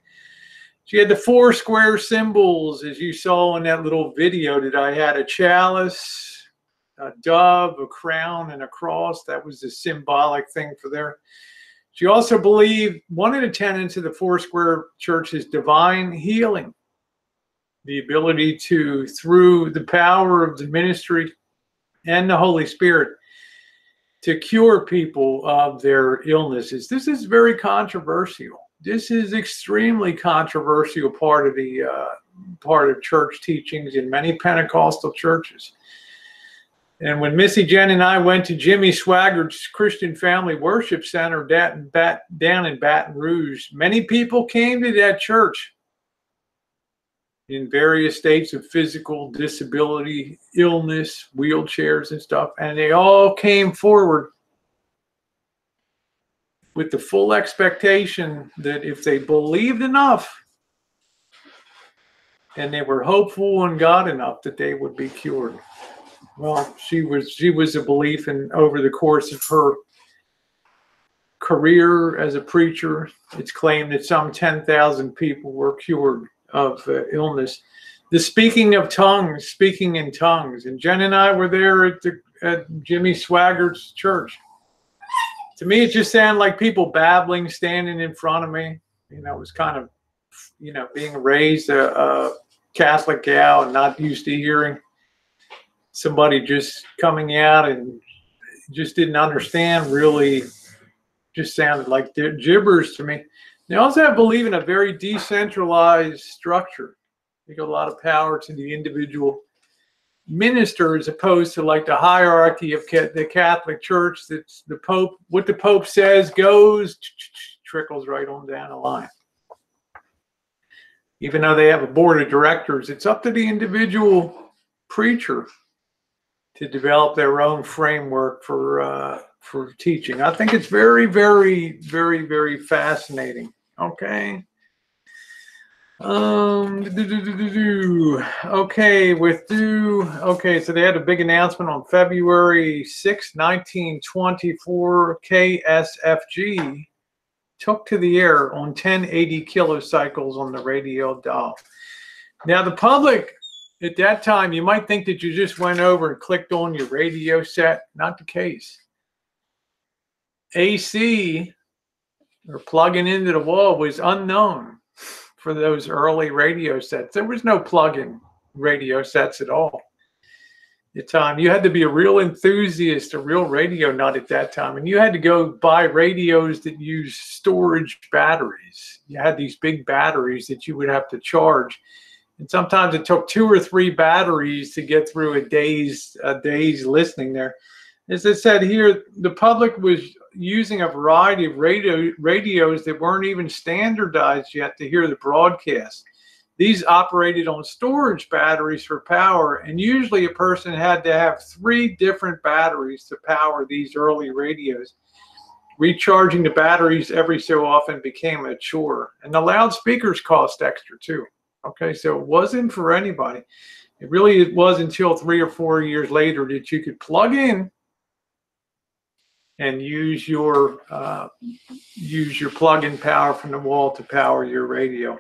She had the four square symbols, as you saw in that little video that I had, a chalice, a dove, a crown, and a cross. That was the symbolic thing for there. She also believed one of the tenets of the Foursquare Church is divine healing, the ability to, through the power of the ministry and the Holy Spirit, to cure people of their illnesses. This is very controversial. This is extremely controversial part of church teachings in many Pentecostal churches. And when Missy Jenn and I went to Jimmy Swaggart's Christian Family Worship Center down in Baton Rouge, many people came to that church in various states of physical disability, illness, wheelchairs and stuff, and they all came forward with the full expectation that if they believed enough and they were hopeful in God enough, that they would be cured. Well, she was a belief, and over the course of her career as a preacher, it's claimed that some 10,000 people were cured of illness. The speaking in tongues, and Jen and I were there at Jimmy Swaggart's church. To me, it just sounded like people babbling, standing in front of me. You know, it was kind of, you know, being raised a Catholic gal and not used to hearing somebody just coming out and just didn't understand, really just sounded like gibberish to me. They also believe in a very decentralized structure. They give a lot of power to the individual minister as opposed to like the hierarchy of the Catholic Church. That's the Pope, what the Pope says goes, trickles right on down the line. Even though they have a board of directors, it's up to the individual preacher to develop their own framework for teaching. I think it's very, very, very, very fascinating. Okay. Okay, so they had a big announcement on February 6, 1924. KSFG took to the air on 1080 kilocycles on the radio dial. Now, the public at that time, you might think that you just went over and clicked on your radio set. Not the case. AC, or plugging into the wall, was unknown for those early radio sets. There was no plug-in radio sets at all. At the time, you had to be a real enthusiast, a real radio nut at that time, and you had to go buy radios that used storage batteries. You had these big batteries that you would have to charge, and sometimes it took 2 or 3 batteries to get through a day's listening there. As I said here, the public was using a variety of radios that weren't even standardized yet to hear the broadcast. These operated on storage batteries for power, and usually a person had to have 3 different batteries to power these early radios. Recharging the batteries every so often became a chore, and the loudspeakers cost extra too. Okay, so it wasn't for anybody. It was until 3 or 4 years later that you could plug in and use your plug-in power from the wall to power your radio.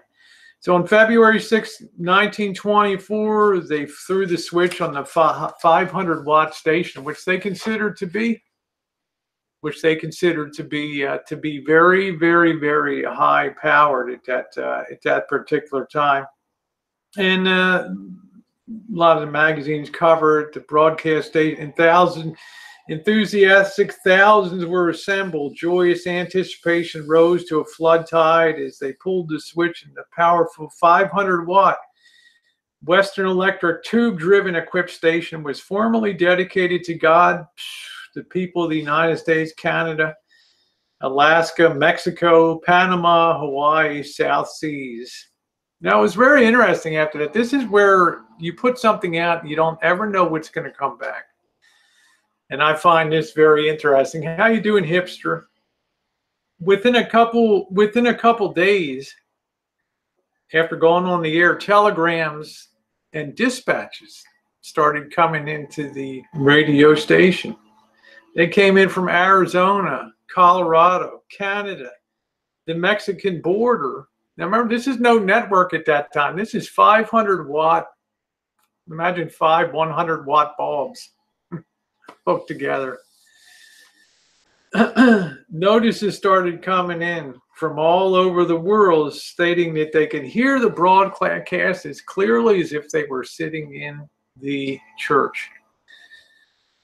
So on February 6, 1924, they threw the switch on the 500-watt station, which they considered to be very, very, very high powered at that particular time. And a lot of the magazines covered the broadcast station, and enthusiastic thousands were assembled. Joyous anticipation rose to a flood tide as they pulled the switch, and the powerful 500-watt Western Electric tube-driven equipped station was formally dedicated to God, the people of the United States, Canada, Alaska, Mexico, Panama, Hawaii, South Seas. Now, it was very interesting after that. This is where you put something out, you don't ever know what's going to come back. And I find this very interesting. How you doing, hipster? Within a couple days after going on the air, telegrams and dispatches started coming into the radio station. They came in from Arizona, Colorado, Canada, the Mexican border. Now remember, this is no network at that time. This is 500-watt. Imagine 5 100-watt bulbs hooked together. notices started coming in from all over the world stating that they could hear the broadcast as clearly as if they were sitting in the church.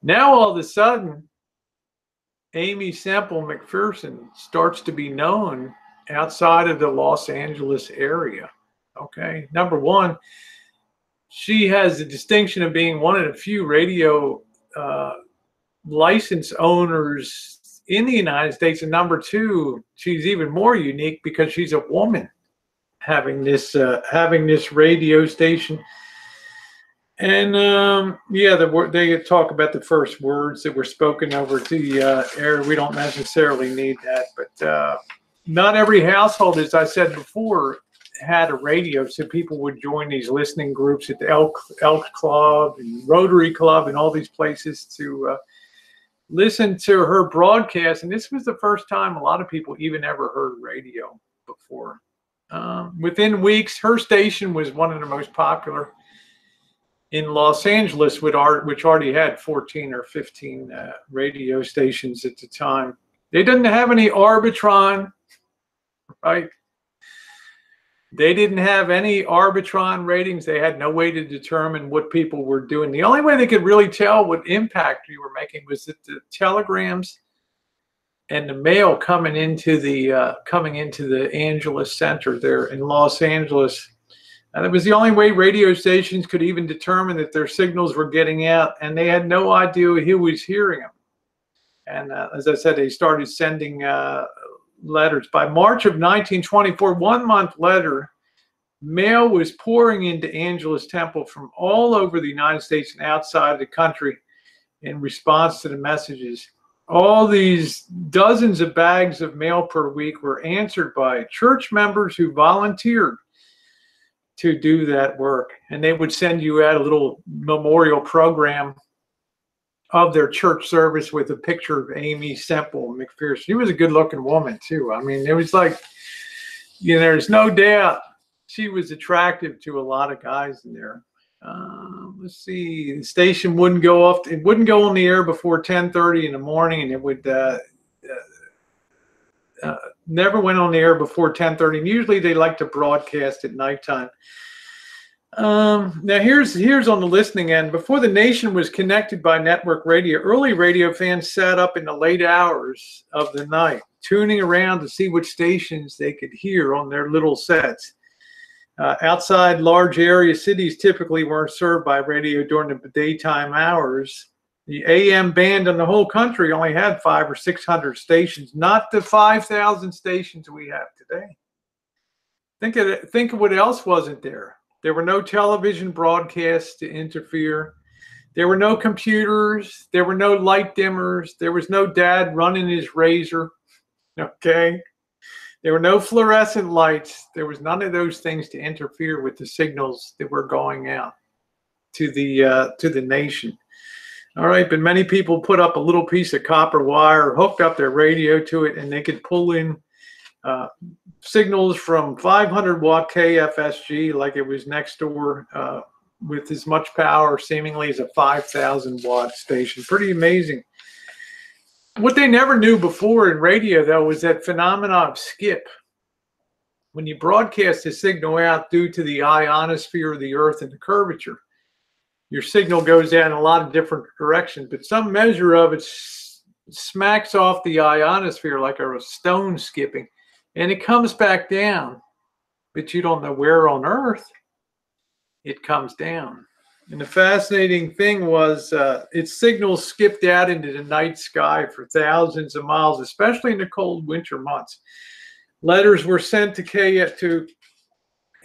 Now, all of a sudden, Aimee Semple McPherson starts to be known outside of the Los Angeles area. Okay, number one, she has the distinction of being one of the few radio license owners in the United States, and number two, she's even more unique because she's a woman having this radio station. And yeah, they talk about the first words that were spoken over the air. We don't necessarily need that, but not every household, as I said before, had a radio, so people would join these listening groups at the Elk Club and Rotary Club and all these places to listen to her broadcast. And this was the first time a lot of people even ever heard radio before. Within weeks, her station was one of the most popular in Los Angeles, which already had 14 or 15 radio stations at the time. They didn't have any Arbitron, right? They didn't have any Arbitron ratings. They had no way to determine what people were doing. The only way they could really tell what impact you were making was that the telegrams and the mail coming into the Angelus Center there in Los Angeles. And it was the only way radio stations could even determine that their signals were getting out, and they had no idea who was hearing them. And as I said, they started sending letters. By March of 1924, 1 month later, mail was pouring into Angelus Temple from all over the United States and outside the country in response to the messages. All these dozens of bags of mail per week were answered by church members who volunteered to do that work. And they would send you out a little memorial program of their church service with a picture of Aimee Semple McPherson. She was a good looking woman too. I mean, it was like, you know, there's no doubt she was attractive to a lot of guys in there. Let's see, the station wouldn't go off. It wouldn't go on the air before 10:30 in the morning, and it would never went on the air before 10:30. And usually they like to broadcast at nighttime. Now here's on the listening end. Before the nation was connected by network radio, early radio fans sat up in the late hours of the night, tuning around to see which stations they could hear on their little sets. Outside large area cities typically weren't served by radio during the daytime hours. The AM band in the whole country only had 500 or 600 stations, not the 5,000 stations we have today. Think of what else wasn't there. There were no television broadcasts to interfere. There were no computers. There were no light dimmers. There was no dad running his razor. Okay. There were no fluorescent lights. There was none of those things to interfere with the signals that were going out to the nation. All right, but many people put up a little piece of copper wire, hooked up their radio to it, and they could pull in signals from 500 watt KFSG like it was next door with as much power seemingly as a 5,000 watt station. Pretty amazing. What they never knew before in radio, though, was that phenomenon of skip. When you broadcast a signal out due to the ionosphere of the Earth and the curvature, your signal goes out in a lot of different directions, but some measure of it smacks off the ionosphere like a stone skipping, and it comes back down, but you don't know where on Earth it comes down. And the fascinating thing was its signals skipped out into the night sky for thousands of miles, especially in the cold winter months. Letters were sent to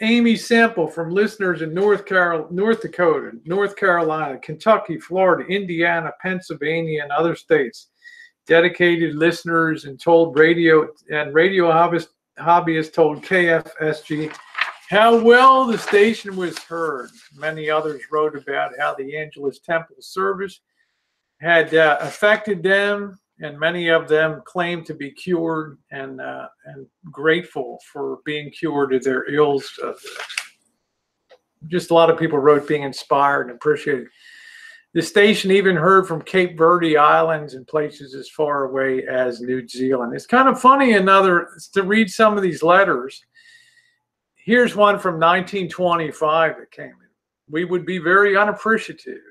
Aimee Semple from listeners in North Dakota, North Carolina, Kentucky, Florida, Indiana, Pennsylvania, and other states. Dedicated listeners and radio hobbyists told KFSG how well the station was heard. Many others wrote about how the Angelus Temple service had affected them, and many of them claimed to be cured and grateful for being cured of their ills. Just a lot of people wrote being inspired and appreciated. The station even heard from Cape Verde Islands and places as far away as New Zealand. It's kind of funny to read some of these letters. Here's one from 1925 that came in. We would be very unappreciative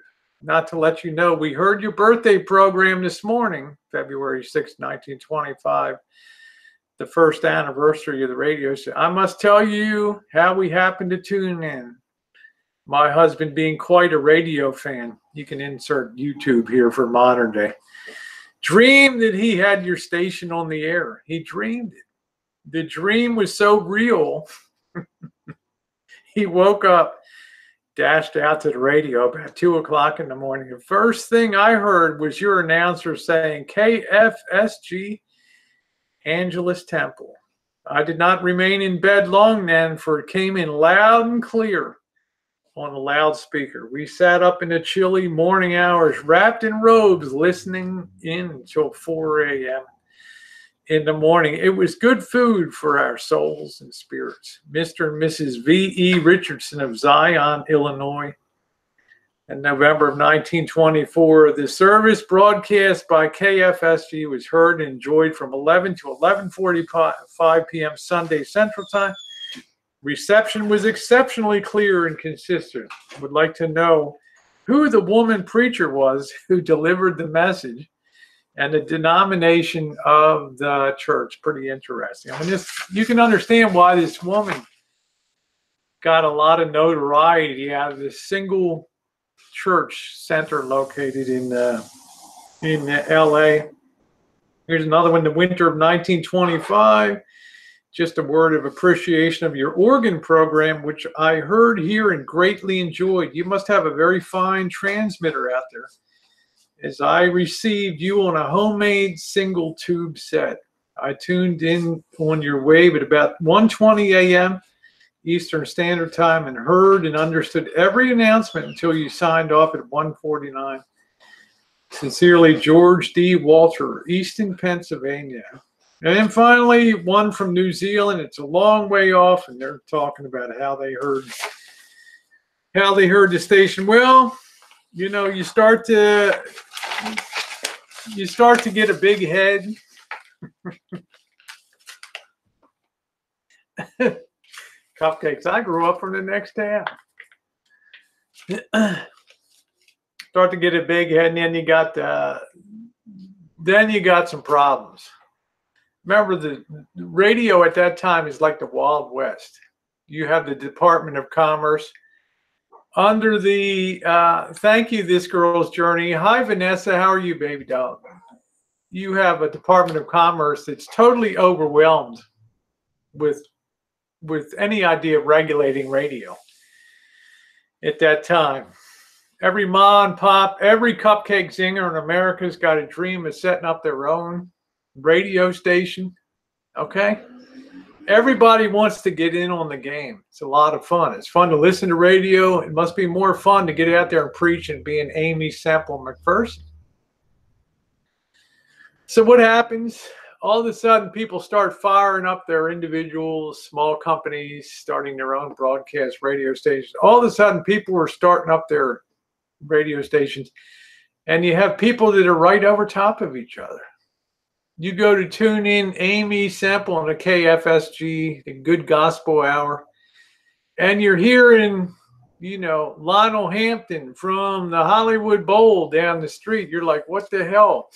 not to let you know we heard your birthday program this morning, February 6, 1925, the first anniversary of the radio show. I must tell you how we happened to tune in. My husband being quite a radio fan. You can insert YouTube here for modern day. Dreamed that he had your station on the air. He dreamed it. The dream was so real. He woke up, dashed out to the radio about 2 o'clock in the morning. The first thing I heard was your announcer saying KFSG, Angelus Temple. I did not remain in bed long then, for it came in loud and clear on a loudspeaker. We sat up in the chilly morning hours, wrapped in robes, listening in until 4 a.m. in the morning. It was good food for our souls and spirits. Mr. and Mrs. V.E. Richardson of Zion, Illinois. In November of 1924, the service broadcast by KFSG was heard and enjoyed from 11 to 11:45 p.m. Sunday Central Time. Reception was exceptionally clear and consistent. Would like to know who the woman preacher was who delivered the message and the denomination of the church. Pretty interesting. I mean, you can understand why this woman got a lot of notoriety out of this single church center located in L.A. Here's another one, the winter of 1925. Just a word of appreciation of your organ program, which I heard here and greatly enjoyed. You must have a very fine transmitter out there, as I received you on a homemade single tube set. I tuned in on your wave at about 1:20 a.m. Eastern Standard Time and heard and understood every announcement until you signed off at 1:49. Sincerely, George D. Walter, Easton, Pennsylvania. And then finally, one from New Zealand. It's a long way off, and they're talking about how they heard the station. Well, you know, you start to get a big head. Cupcakes. I grew up from the next town. Start to get a big head, and then you got some problems. Remember, the radio at that time is like the Wild West. You have the Department of Commerce under the, thank you, This Girl's Journey. Hi, Vanessa. How are you, baby doll? You have a Department of Commerce that's totally overwhelmed with any idea of regulating radio at that time. Every ma and pop, every cupcake zinger in America's got a dream of setting up their own radio station. Okay, everybody wants to get in on the game. It's a lot of fun. It's fun to listen to radio. It must be more fun to get out there and preach and be an Aimee Semple McPherson. So what happens? All of a sudden, people start firing up their individual small companies, starting their own broadcast radio stations. All of a sudden, people are starting up their radio stations, and you have people that are right over top of each other. You go to tune in Aimee Semple on the KFSG, the Good Gospel Hour, and you're hearing, you know, Lionel Hampton from the Hollywood Bowl down the street. You're like, what the hell?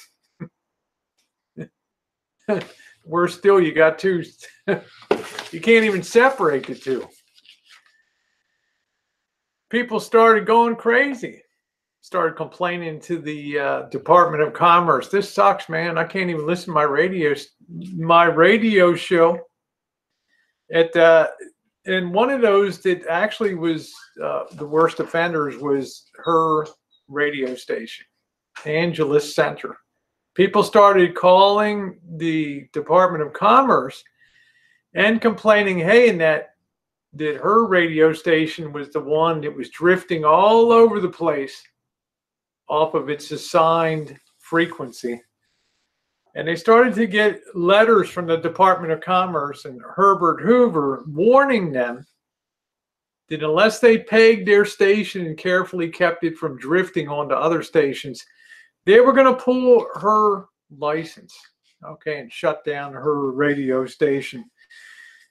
Worse still, you got two. You can't even separate the two. People started going crazy. Started complaining to the Department of Commerce. This sucks, man. I can't even listen to my radio show. And one of those that actually was the worst offenders was her radio station, Angelus Center. People started calling the Department of Commerce and complaining, hey, and that her radio station was the one that was drifting all over the place off of its assigned frequency. And they started to get letters from the Department of Commerce and Herbert Hoover warning them that unless they pegged their station and carefully kept it from drifting onto other stations, they were going to pull her license, okay, and shut down her radio station.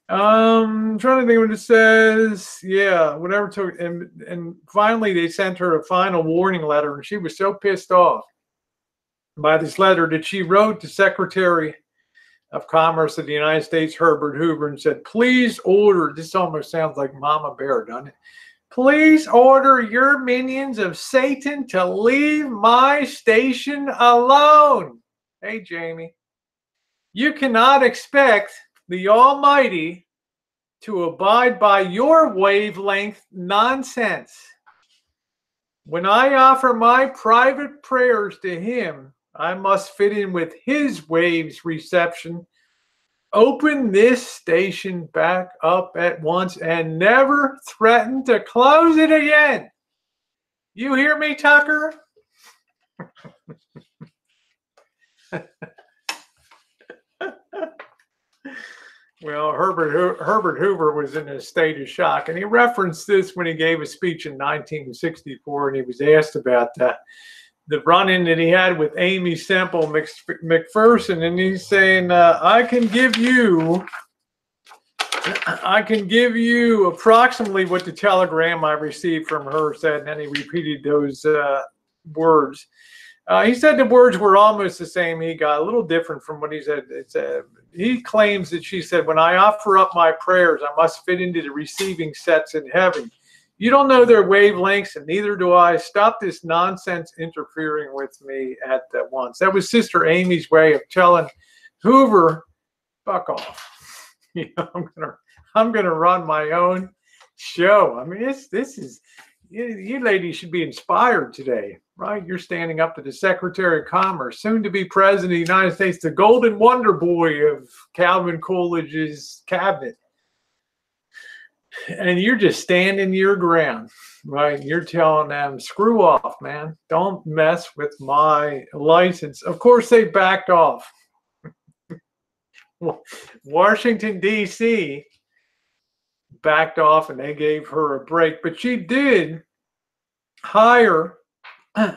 I'm trying to think what it says. Yeah, whatever took, and finally they sent her a final warning letter, and she was so pissed off by this letter that she wrote to Secretary of Commerce of the United States, Herbert Hoover, and said, please order, this almost sounds like Mama Bear, doesn't it? Please order your minions of Satan to leave my station alone. Hey, Jamie, you cannot expect the Almighty to abide by your wavelength nonsense. When I offer my private prayers to him, I must fit in with his waves reception. Open this station back up at once and never threaten to close it again. You hear me, Tucker? Well, Herbert Hoover was in a state of shock, and he referenced this when he gave a speech in 1964, and he was asked about the run-in that he had with Aimee Semple McPherson, and he's saying, I can give you approximately what the telegram I received from her said, and then he repeated those words. He said the words were almost the same. He got a little different from what he said. He claims that she said, when I offer up my prayers, I must fit into the receiving sets in heaven. You don't know their wavelengths, and neither do I. Stop this nonsense interfering with me at once. That was Sister Aimee's way of telling Hoover, fuck off. You know, I'm gonna run my own show. I mean, this is, you ladies should be inspired today, right? You're standing up to the Secretary of Commerce, soon to be President of the United States, the golden wonder boy of Calvin Coolidge's cabinet. And you're just standing your ground, right? You're telling them, screw off, man. Don't mess with my license. Of course, they backed off. Washington, D.C. backed off, and they gave her a break. But she did hire and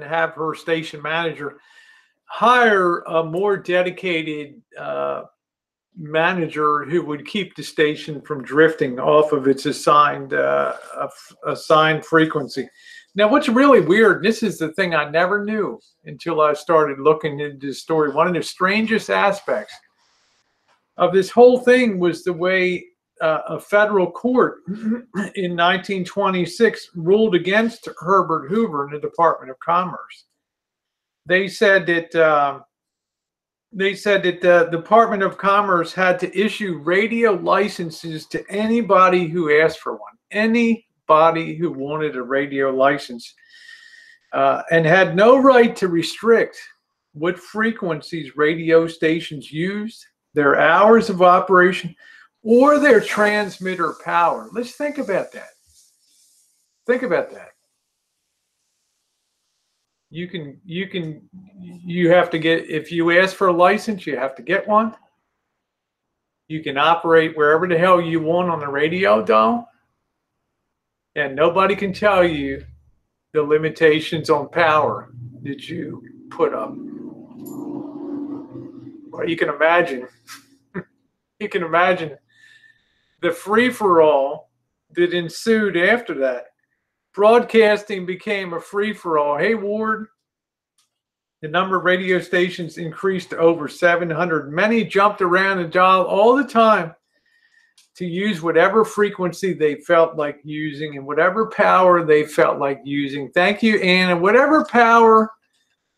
have her station manager hire a more dedicated manager who would keep the station from drifting off of its assigned frequency. Now, what's really weird, this is the thing I never knew until I started looking into this story. One of the strangest aspects of this whole thing was the way a federal court in 1926 ruled against Herbert Hoover in the Department of Commerce. They said that the Department of Commerce had to issue radio licenses to anybody who asked for one. Anybody who wanted a radio license, and had no right to restrict what frequencies radio stations used, their hours of operation, or their transmitter power. Let's think about that. Think about that. You have to get, if you ask for a license, you have to get one. You can operate wherever the hell you want on the radio, though. And nobody can tell you the limitations on power that you put up. Well, you can imagine. You can imagine the free-for-all that ensued after that. Broadcasting became a free-for-all. Hey, Ward, the number of radio stations increased to over 700. Many jumped around and dialed all the time to use whatever frequency they felt like using and whatever power they felt like using. Thank you, Anna. Whatever power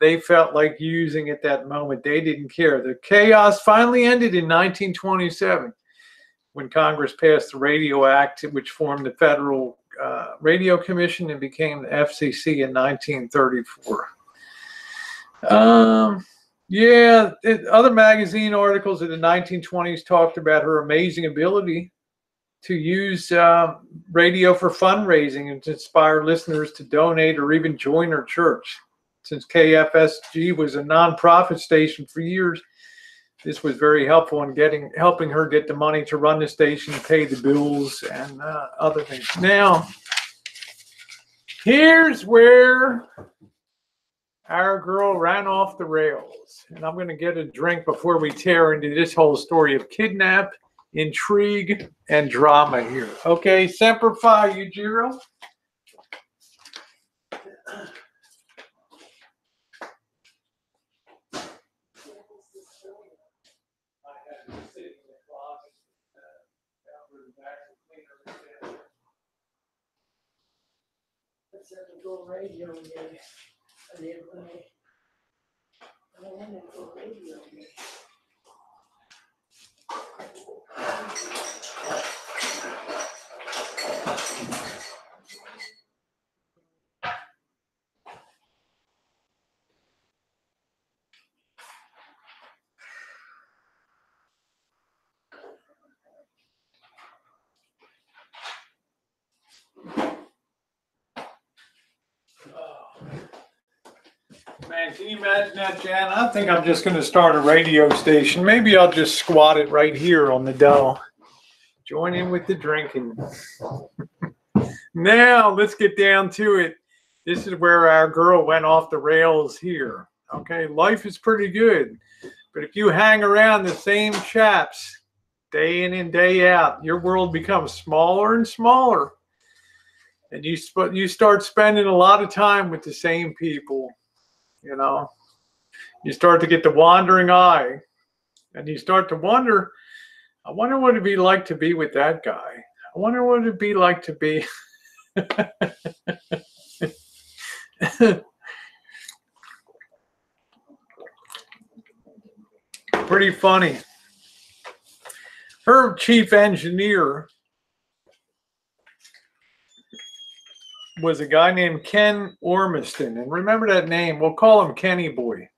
they felt like using at that moment, they didn't care. The chaos finally ended in 1927 when Congress passed the Radio Act, which formed the Federal Radio Commission and became the FCC in 1934. Other magazine articles in the 1920s talked about her amazing ability to use radio for fundraising and to inspire listeners to donate or even join her church. Since KFSG was a nonprofit station for years, this was very helpful in helping her get the money to run the station, pay the bills, and other things. Now, here's where our girl ran off the rails. And I'm going to get a drink before we tear into this whole story of kidnap, intrigue, and drama here. Okay, Semper Fi, Yujiro. Radio Man, can you imagine that, Jan? I think I'm just going to start a radio station. Maybe I'll just squat it right here on the dial. Join in with the drinking. Now, let's get down to it. This is where our girl went off the rails here. Okay, life is pretty good. But if you hang around the same chaps day in and day out, your world becomes smaller and smaller. And you start spending a lot of time with the same people. You know, you start to get the wandering eye, and you start to wonder, I wonder what it'd be like to be with that guy. I wonder what it'd be like to be. Pretty funny. Her chief engineer was a guy named Ken Ormiston. And remember that name. We'll call him Kenny Boy.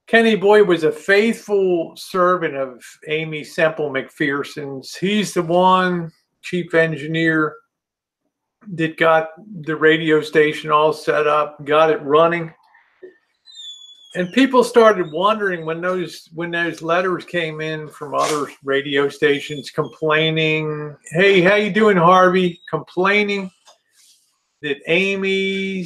Kenny Boy was a faithful servant of Aimee Semple McPherson's. He's the one chief engineer that got the radio station all set up, got it running. And people started wondering when those letters came in from other radio stations complaining, hey, how you doing, Harvey? Complaining that Aimee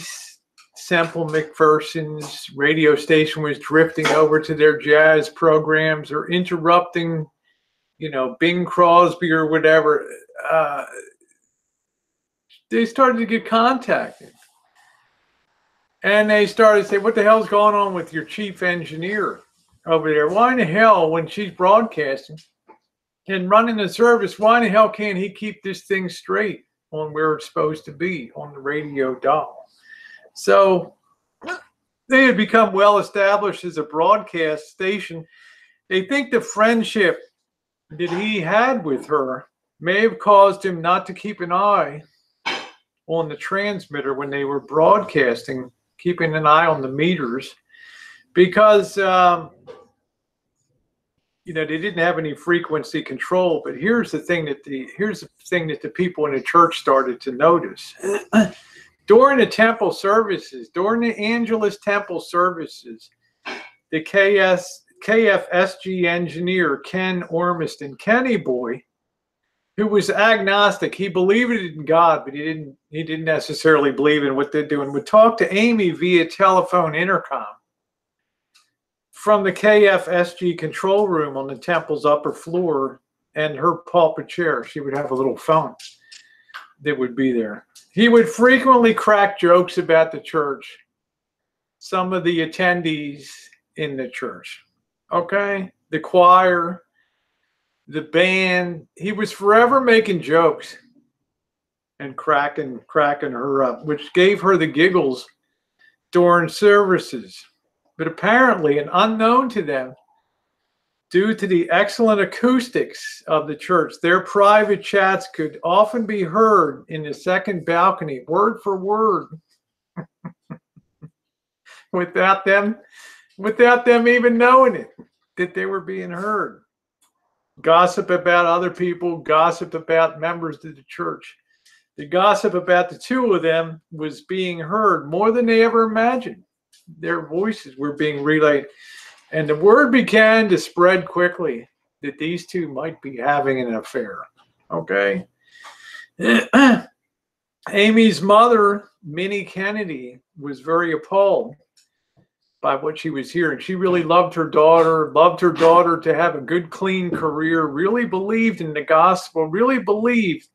Semple McPherson's radio station was drifting over to their jazz programs or interrupting, you know, Bing Crosby or whatever. They started to get contacted. And they started to say, what the hell's going on with your chief engineer over there? Why in the hell, when she's broadcasting and running the service, why in the hell can't he keep this thing straight on where it's supposed to be on the radio dial? So they had become well established as a broadcast station. They think the friendship that he had with her may have caused him not to keep an eye on the transmitter when they were broadcasting, keeping an eye on the meters, because you know, they didn't have any frequency control. But here's the thing that the people in the church started to notice. During the temple services, during the Angelus Temple services, the KFSG engineer Ken Ormiston, Kenny Boy, who was agnostic, he believed in God, but he didn't necessarily believe in what they're doing, would talk to Aimee via telephone intercom from the KFSG control room on the temple's upper floor, and her pulpit chair. She would have a little phone that would be there. He would frequently crack jokes about the church, some of the attendees in the church, okay? The choir, the band. He was forever making jokes and cracking her up, which gave her the giggles during services. But apparently, and unknown to them, due to the excellent acoustics of the church, their private chats could often be heard in the second balcony, word for word, without them even knowing it, that they were being heard. Gossip about other people, gossip about members of the church. The gossip about the two of them was being heard more than they ever imagined. Their voices were being relayed. And the word began to spread quickly that these two might be having an affair. Okay. Aimee's mother, Minnie Kennedy, was very appalled by what she was hearing. She really loved her daughter to have a good, clean career, really believed in the gospel, really believed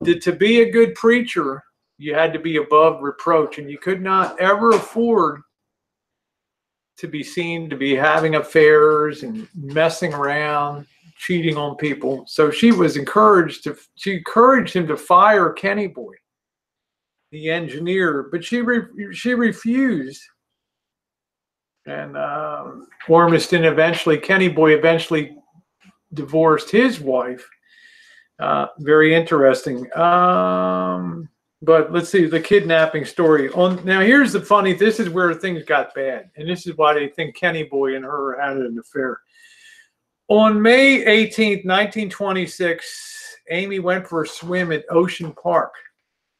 that to be a good preacher, you had to be above reproach, and you could not ever afford to be seen to be having affairs and messing around, cheating on people. So she encouraged him to fire Kenny Boy, the engineer, but she refused. And Kenny Boy eventually divorced his wife. Very interesting. But let's see the kidnapping story. Now here's the funny. This is where things got bad, and this is why they think Kenny Boy and her had an affair. On May 18th, 1926, Aimee went for a swim at Ocean Park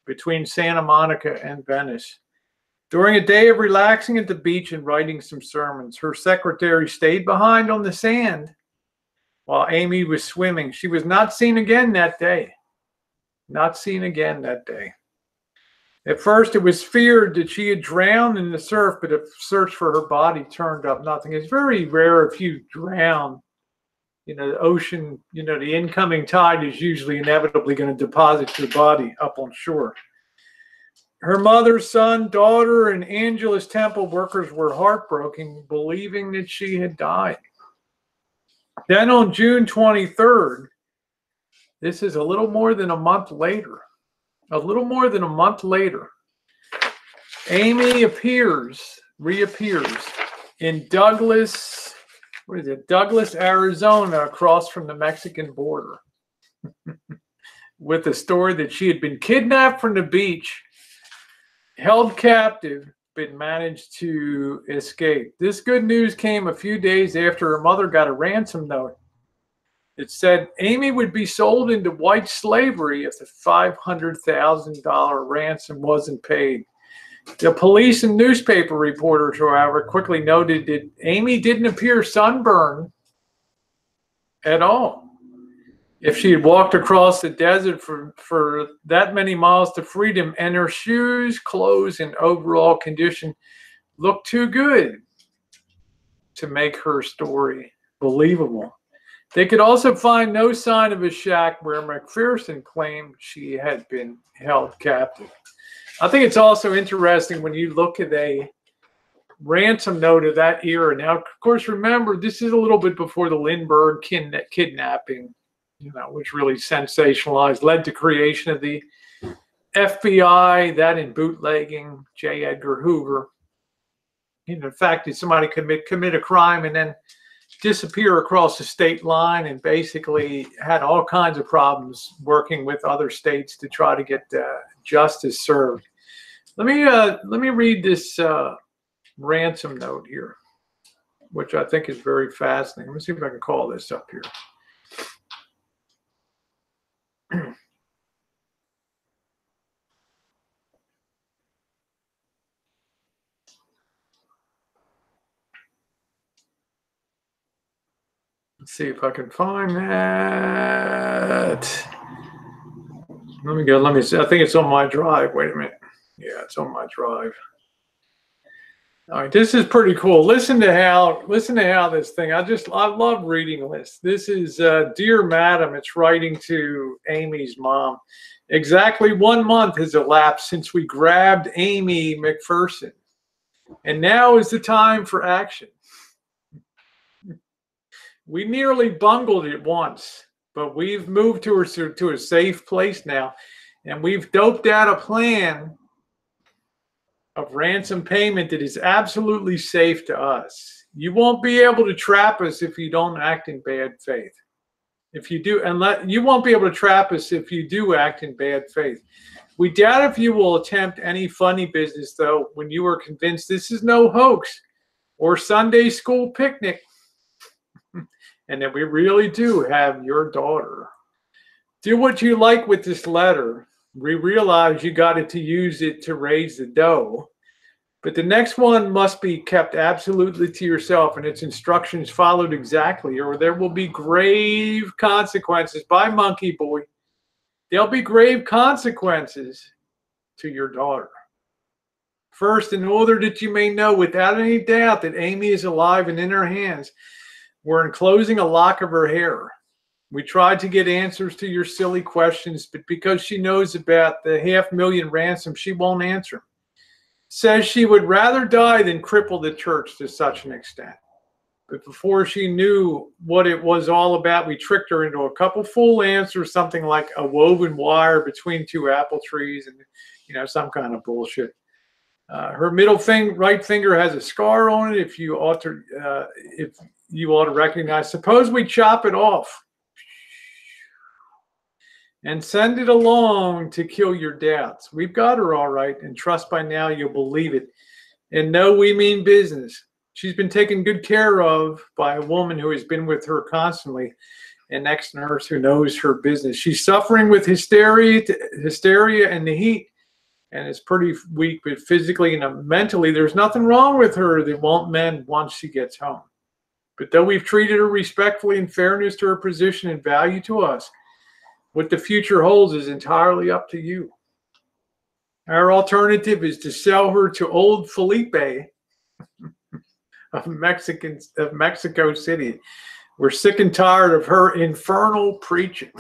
between Santa Monica and Venice. During a day of relaxing at the beach and writing some sermons, her secretary stayed behind on the sand while Aimee was swimming. She was not seen again that day. Not seen again that day. At first, it was feared that she had drowned in the surf, but a search for her body turned up nothing. It's very rare if you drown. You know, the ocean, you know, the incoming tide is usually inevitably going to deposit your body up on shore. Her mother, son, daughter, and Angelus Temple workers were heartbroken, believing that she had died. Then on June 23rd, this is a little more than a month later, Aimee reappears in Douglas, Arizona, across from the Mexican border, with the story that she had been kidnapped from the beach, held captive, but managed to escape. This good news came a few days after her mother got a ransom note. It said Aimee would be sold into white slavery if the $500,000 ransom wasn't paid. The police and newspaper reporters, however, quickly noted that Aimee didn't appear sunburned at all. If she had walked across the desert for that many miles to freedom, and her shoes, clothes, and overall condition looked too good to make her story believable. They could also find no sign of a shack where McPherson claimed she had been held captive. I think it's also interesting when you look at a ransom note of that era. Now, of course, remember, this is a little bit before the Lindbergh kidnapping, you know, which really sensationalized, led to creation of the FBI, that in bootlegging, J. Edgar Hoover. You know, the fact that somebody commit a crime and then disappear across the state line, and basically had all kinds of problems working with other states to try to get justice served. Let me read this ransom note here, which I think is very fascinating. Let me see if I can call this up here. Let's see if I can find that. Let me go. Let me see. I think it's on my drive. Wait a minute. Yeah, it's on my drive. All right, this is pretty cool. Listen to how this thing. I love reading this. This is Dear Madam. It's writing to Aimee's mom. Exactly 1 month has elapsed since we grabbed Aimee McPherson, and now is the time for action. We nearly bungled it once, but we've moved to a safe place now, and we've doped out a plan of ransom payment that is absolutely safe to us. You won't be able to trap us if you don't act in bad faith. If you do, you won't be able to trap us if you do act in bad faith. We doubt if you will attempt any funny business, though, when you are convinced this is no hoax or Sunday school picnic, and that we really do have your daughter. Do what you like with this letter. We realize you got it to use it to raise the dough, But the next one must be kept absolutely to yourself and its instructions followed exactly, or there will be grave consequences. By Monkey Boy. There'll be grave consequences to your daughter. First, in order that you may know without any doubt that Aimee is alive and in her hands, we're enclosing a lock of her hair. We tried to get answers to your silly questions, but because she knows about the $500,000 ransom, she won't answer them. Says she would rather die than cripple the church to such an extent. But before she knew what it was all about, we tricked her into a couple full answers, something like a woven wire between two apple trees and, some kind of bullshit. Her right finger has a scar on it. If you ought to recognize, suppose we chop it off and send it along to kill your doubts. We've got her all right, and trust by now you'll believe it. And no, we mean business. She's been taken good care of by a woman who has been with her constantly, an ex-nurse who knows her business. She's suffering with hysteria and the heat, and is pretty weak, but physically and mentally, there's nothing wrong with her that won't mend once she gets home. But though we've treated her respectfully in fairness to her position and value to us, what the future holds is entirely up to you. Our alternative is to sell her to old Felipe of Mexico City. We're sick and tired of her infernal preaching.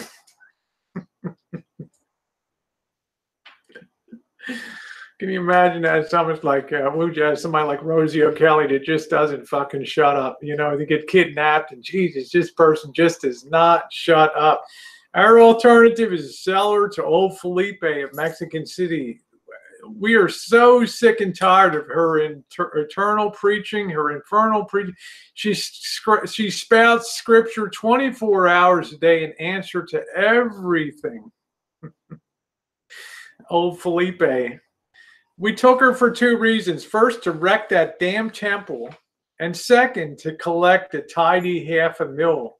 Can you imagine that somebody like Rosie O'Kelly that just doesn't fucking shut up? They get kidnapped and Jesus, this person just does not shut up. Our alternative is to sell her to old Felipe of Mexican City. We are so sick and tired of her eternal preaching, her infernal preaching. She spouts scripture 24 hours a day in answer to everything. Old Felipe. We took her for two reasons. First, to wreck that damn temple. And second, to collect a tidy $500,000.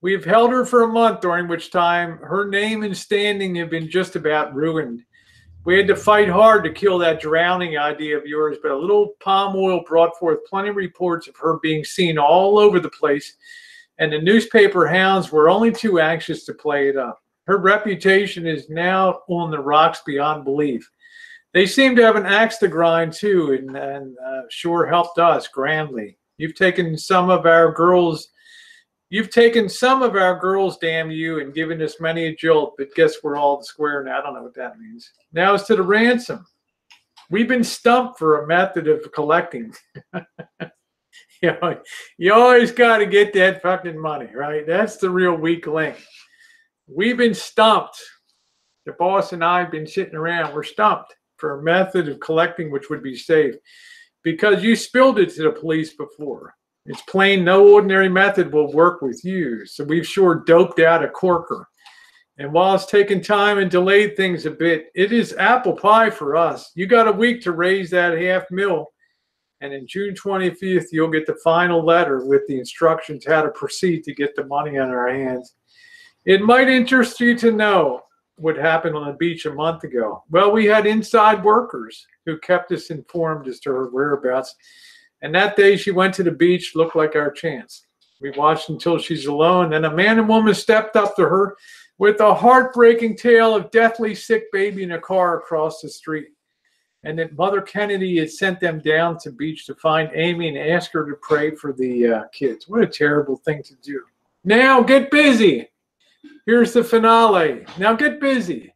We have held her for a month, during which time her name and standing have been just about ruined. We had to fight hard to kill that drowning idea of yours, but a little palm oil brought forth plenty of reports of her being seen all over the place, and the newspaper hounds were only too anxious to play it up. Her reputation is now on the rocks beyond belief. They seem to have an axe to grind, too, and sure helped us grandly. You've taken some of our girls, damn you, and given us many a jolt, but guess we're all the square now. I don't know what that means. Now as to the ransom. We've been stumped for a method of collecting. You always got to get that fucking money, right? That's the real weak link. We've been stumped. The boss and I have been sitting around. We're stumped for a method of collecting which would be safe, because you spilled it to the police before. It's plain no ordinary method will work with you. So we've sure doped out a corker. And while it's taken time and delayed things a bit, it is apple pie for us. You got a week to raise that $500,000. And in June 25th, you'll get the final letter with the instructions how to proceed to get the money on our hands. It might interest you to know what happened on the beach a month ago. Well, we had inside workers who kept us informed as to her whereabouts. And that day she went to the beach, looked like our chance. We watched until she's alone. Then a man and woman stepped up to her with a heartbreaking tale of deathly sick baby in a car across the street. And that Mother Kennedy had sent them down to the beach to find Aimee and ask her to pray for the kids. What a terrible thing to do. Now get busy. Here's the finale. Now get busy.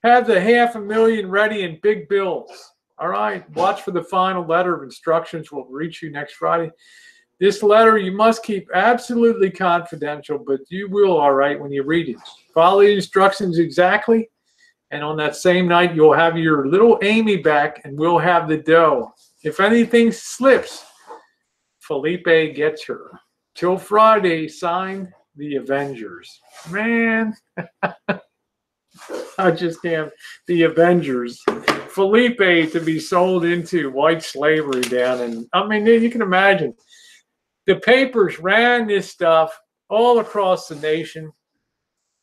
Have the $500,000 ready in big bills. All right, watch for the final letter of instructions. Will reach you next Friday. This letter you must keep absolutely confidential, but you will, all right, when you read it. Follow the instructions exactly, and on that same night, you'll have your little Aimee back, and we'll have the dough. If anything slips, Felipe gets her. Till Friday, signed, the Avengers. Man, I just can't. The Avengers. Felipe to be sold into white slavery down in, I mean, you can imagine. The papers ran this stuff all across the nation.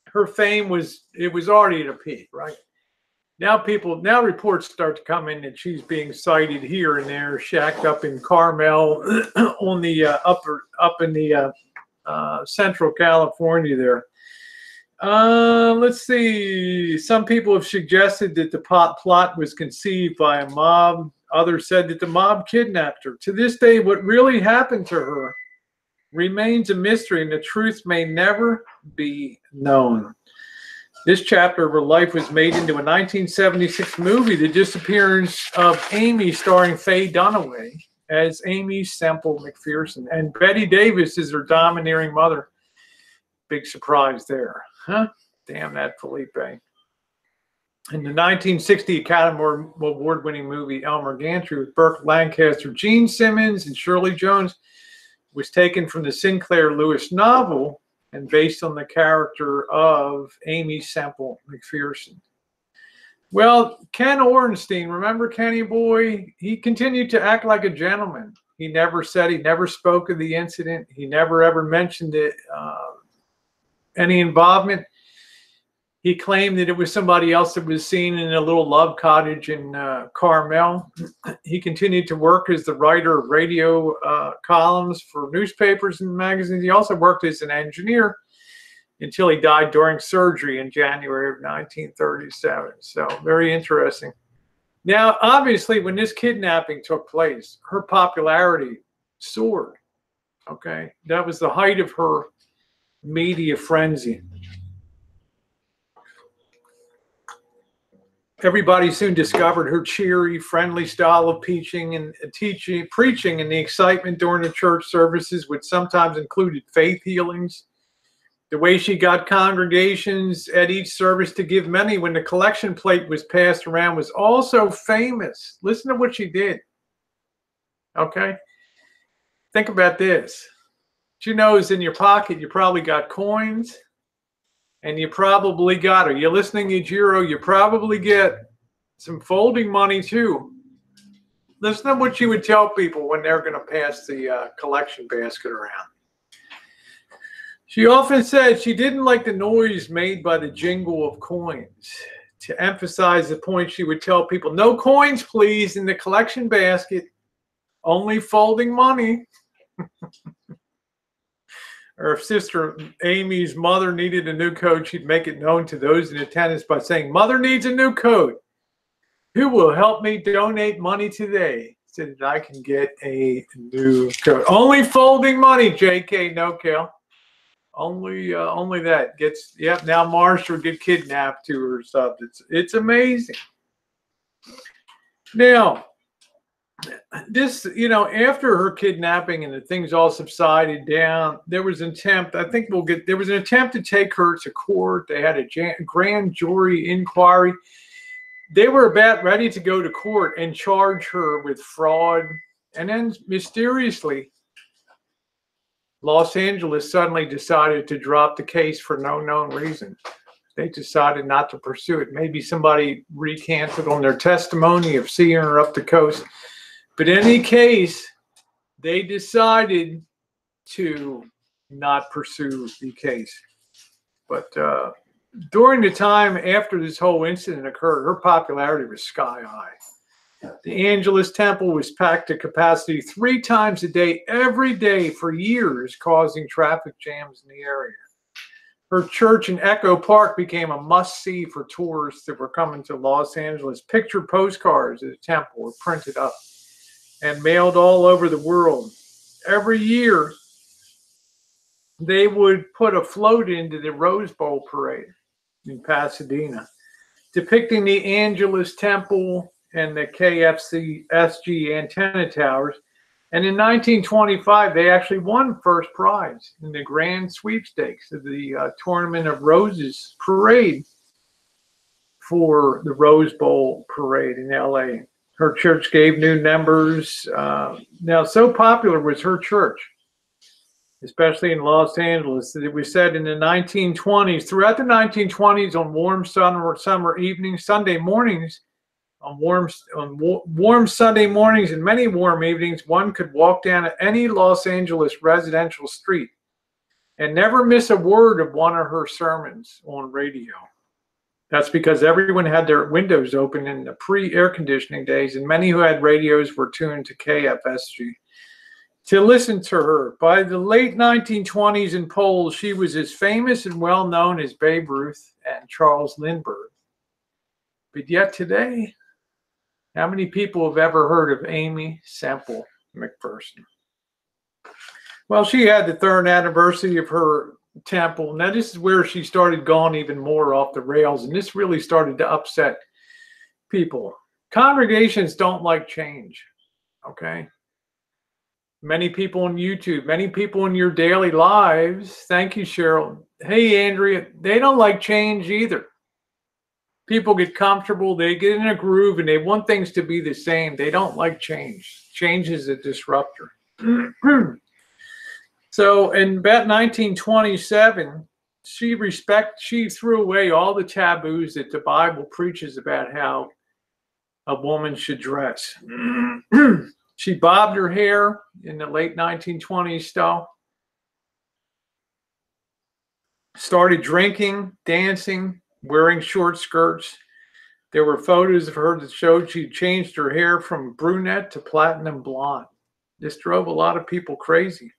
Her fame was already at a peak, right? Now reports start to come in that she's being sighted here and there, shacked up in Carmel, on the up in the Central California there. Let's see. Some people have suggested that the plot was conceived by a mob. Others said that the mob kidnapped her. To this day, what really happened to her remains a mystery, and the truth may never be known. This chapter of her life was made into a 1976 movie, The Disappearance of Aimee, starring Faye Dunaway as Aimee Semple McPherson. And Betty Davis is her domineering mother. Big surprise there. Huh? Damn that Felipe. In the 1960 Academy Award-winning movie Elmer Gantry with Burke Lancaster, Gene Simmons, and Shirley Jones was taken from the Sinclair Lewis novel and based on the character of Aimee Semple McPherson. Well, Ken Orenstein, remember Kenny Boy? He continued to act like a gentleman. He never spoke of the incident. He never ever mentioned it, any involvement. He claimed that it was somebody else that was seen in a little love cottage in Carmel. He continued to work as the writer of radio columns for newspapers and magazines. He also worked as an engineer until he died during surgery in January of 1937. So very interesting. Now, obviously, when this kidnapping took place, her popularity soared. Okay, that was the height of her media frenzy. Everybody soon discovered her cheery, friendly style of preaching and the excitement during the church services, which sometimes included faith healings. The way she got congregations at each service to give money when the collection plate was passed around was also famous. Listen to what she did. Okay? Think about this. She knows in your pocket you probably got coins. And you probably got, are you listening, Ejiro? You probably get some folding money too. Listen to what she would tell people when they're going to pass the collection basket around. She often said she didn't like the noise made by the jingle of coins. To emphasize the point, she would tell people, no coins, please, in the collection basket. Only folding money. Or if Sister Amy's mother needed a new coat, she'd make it known to those in attendance by saying, Mother needs a new coat. Who will help me donate money today so that I can get a new coat? Only folding money, JK, no kill. Only that gets, yep, now Marsh will get kidnapped to her stuff. It's amazing. Now, this, you know, after her kidnapping and the things all subsided down, there was an attempt, there was an attempt to take her to court. They had a grand jury inquiry. They were about ready to go to court and charge her with fraud. And then mysteriously, Los Angeles suddenly decided to drop the case for no known reason. They decided not to pursue it. Maybe somebody recanted on their testimony of seeing her up the coast. But in any case, they decided to not pursue the case. But during the time after this whole incident occurred, her popularity was sky high. The Angelus Temple was packed to capacity 3 times a day, every day for years, causing traffic jams in the area. Her church in Echo Park became a must-see for tourists that were coming to Los Angeles. Picture postcards of the temple were printed up and mailed all over the world. Every year, they would put a float into the Rose Bowl parade in Pasadena, depicting the Angelus Temple and the KFC-SG antenna towers. And in 1925, they actually won first prize in the grand sweepstakes of the Tournament of Roses parade for the Rose Bowl parade in LA. Her church gave new members. Now, so popular was her church, especially in Los Angeles, that it was said in the 1920s, throughout the 1920s, on warm summer evenings, Sunday mornings, on warm Sunday mornings and many warm evenings, one could walk down any Los Angeles residential street and never miss a word of one of her sermons on radio. That's because everyone had their windows open in the pre-air conditioning days, and many who had radios were tuned to KFSG to listen to her. By the late 1920s in polls, she was as famous and well-known as Babe Ruth and Charles Lindbergh. But yet today, how many people have ever heard of Aimee Semple McPherson? Well, she had the 3rd anniversary of her temple. Now, this is where she started going even more off the rails, and this really started to upset people. Congregations don't like change, okay? Many people on YouTube, many people in your daily lives, thank you, Cheryl. Hey, Andrea, they don't like change either. People get comfortable, they get in a groove, and they want things to be the same. They don't like change. Change is a disruptor. So in about 1927, she threw away all the taboos that the Bible preaches about how a woman should dress. She bobbed her hair in the late 1920s style. Started drinking, dancing, wearing short skirts. There were photos of her that showed she changed her hair from brunette to platinum blonde. This drove a lot of people crazy.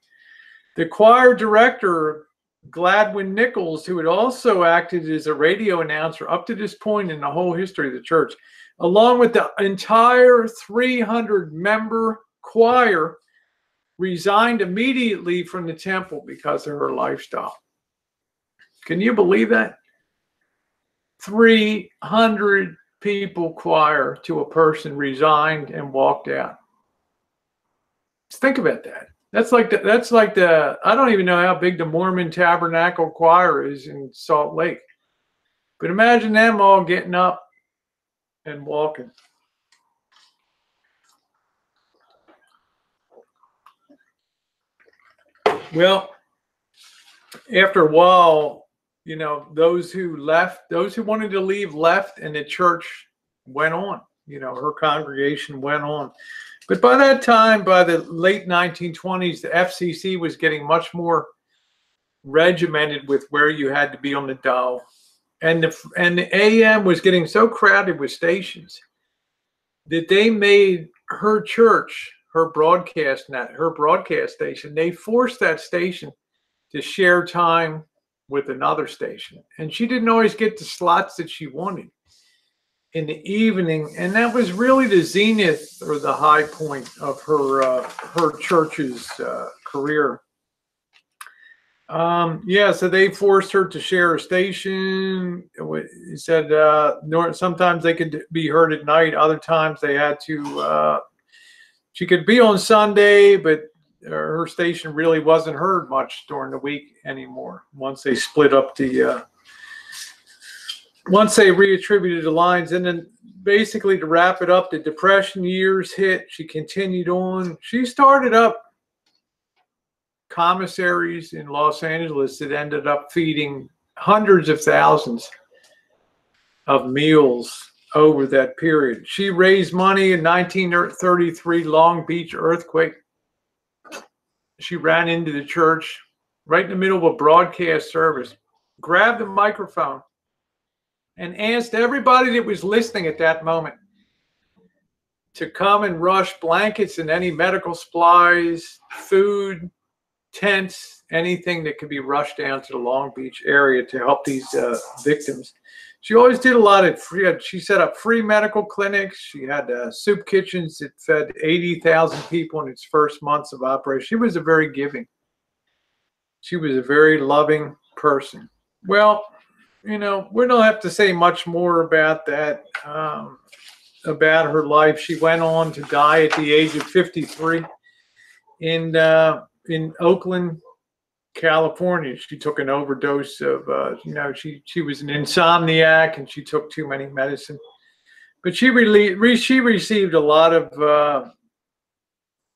The choir director, Gladwin Nichols, who had also acted as a radio announcer up to this point in the whole history of the church, along with the entire 300-member choir, resigned immediately from the temple because of her lifestyle. Can you believe that? 300 people choir to a person resigned and walked out. Just think about that. That's like the I don't even know how big the Mormon Tabernacle Choir is in Salt Lake. But imagine them all getting up and walking. Well, after a while, you know, those who wanted to leave left, and the church went on. You know, her congregation went on. But by that time, by the late 1920s, the FCC was getting much more regimented with where you had to be on the dial. And the AM was getting so crowded with stations that they made her church, her broadcast station, they forced that station to share time with another station. And she didn't always get the slots that she wanted in the evening, and that was really the zenith or the high point of her church's career. So they forced her to share a station. He said sometimes they could be heard at night, other times they had to. She could be on Sunday, but her station really wasn't heard much during the week anymore. Once they split up once they reattributed the lines. And then basically to wrap it up, the Depression years hit. She continued on. She started up commissaries in Los Angeles that ended up feeding hundreds of thousands of meals over that period. She raised money in 1933 Long Beach earthquake. She ran into the church right in the middle of a broadcast service, grabbed the microphone, and asked everybody that was listening at that moment to come and rush blankets and any medical supplies, food, tents, anything that could be rushed down to the Long Beach area to help these victims. She always did a lot of she set up free medical clinics. She had soup kitchens that fed 80,000 people in its first months of operation. She was a very giving. She was a very loving person. Well, you know, we don't have to say much more about that, about her life. She went on to die at the age of 53 in Oakland, California. She took an overdose of, she was an insomniac and she took too many medicine. But she received a lot of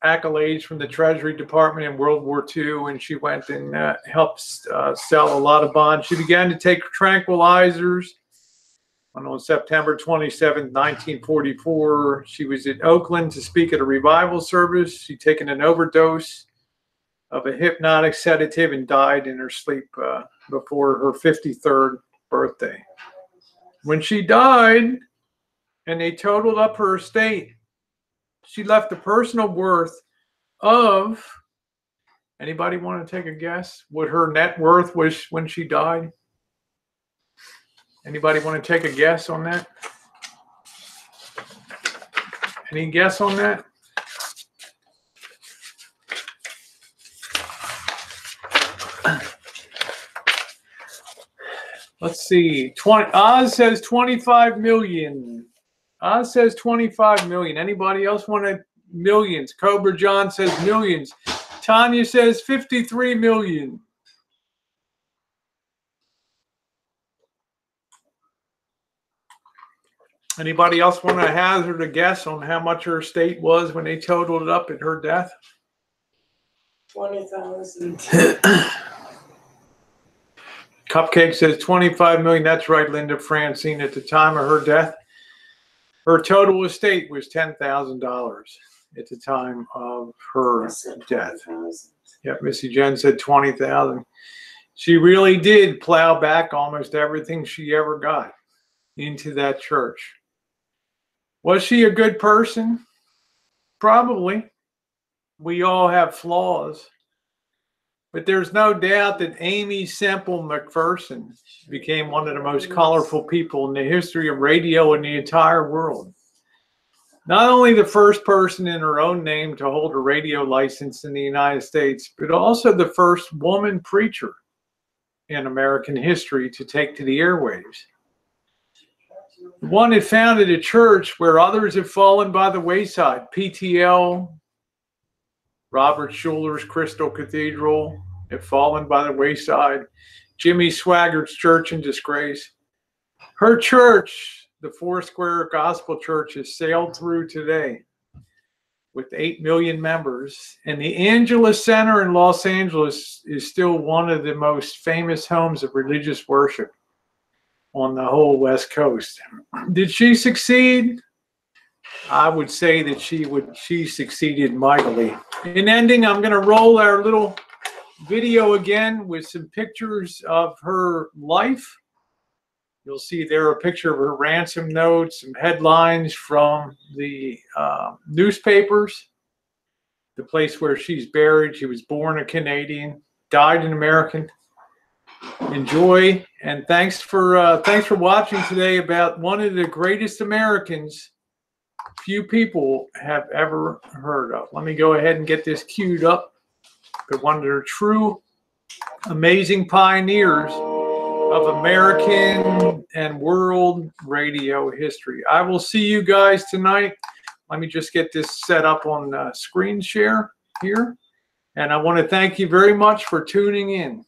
accolades from the Treasury Department in World War II, and she went and helped sell a lot of bonds. She began to take tranquilizers on September 27, 1944. She was in Oakland to speak at a revival service. She'd taken an overdose of a hypnotic sedative and died in her sleep before her 53rd birthday. When she died and they totaled up her estate, she left a personal worth of, anybody want to take a guess what her net worth was when she died? Anybody want to take a guess on that? Any guess on that? Let's see. Oz says 25 million. Oz says 25 million. Anybody else want to? Millions. Cobra John says millions. Tanya says 53 million. Anybody else want to hazard a guess on how much her estate was when they totaled it up at her death? 20,000. Cupcake says 25 million. That's right, Linda Francine. At the time of her death, her total estate was $10,000 at the time of her death. Yeah, Missy Jenn said 20,000. She really did plow back almost everything she ever got into that church. Was she a good person? Probably. We all have flaws. But there's no doubt that Aimee Semple McPherson became one of the most colorful people in the history of radio in the entire world. Not only the first person in her own name to hold a radio license in the United States, but also the first woman preacher in American history to take to the airwaves. The one that founded a church where others have fallen by the wayside. PTL, Robert Schuller's Crystal Cathedral have fallen by the wayside. Jimmy Swaggart's church in disgrace. Her church, the Foursquare Gospel Church, has sailed through today with 8 million members. And the Angelus Center in Los Angeles is still one of the most famous homes of religious worship on the whole West Coast. Did she succeed? I would say that she succeeded mightily. In ending, I'm going to roll our little video again with some pictures of her life. You'll see there a picture of her ransom note, some headlines from the newspapers, the place where she's buried. She was born a Canadian, died an American. Enjoy, and thanks for watching today about one of the greatest Americans few people have ever heard of. Let me go ahead and get this queued up. But one of the true amazing pioneers of American and world radio history. I will see you guys tonight. Let me just get this set up on screen share here. And I want to thank you very much for tuning in.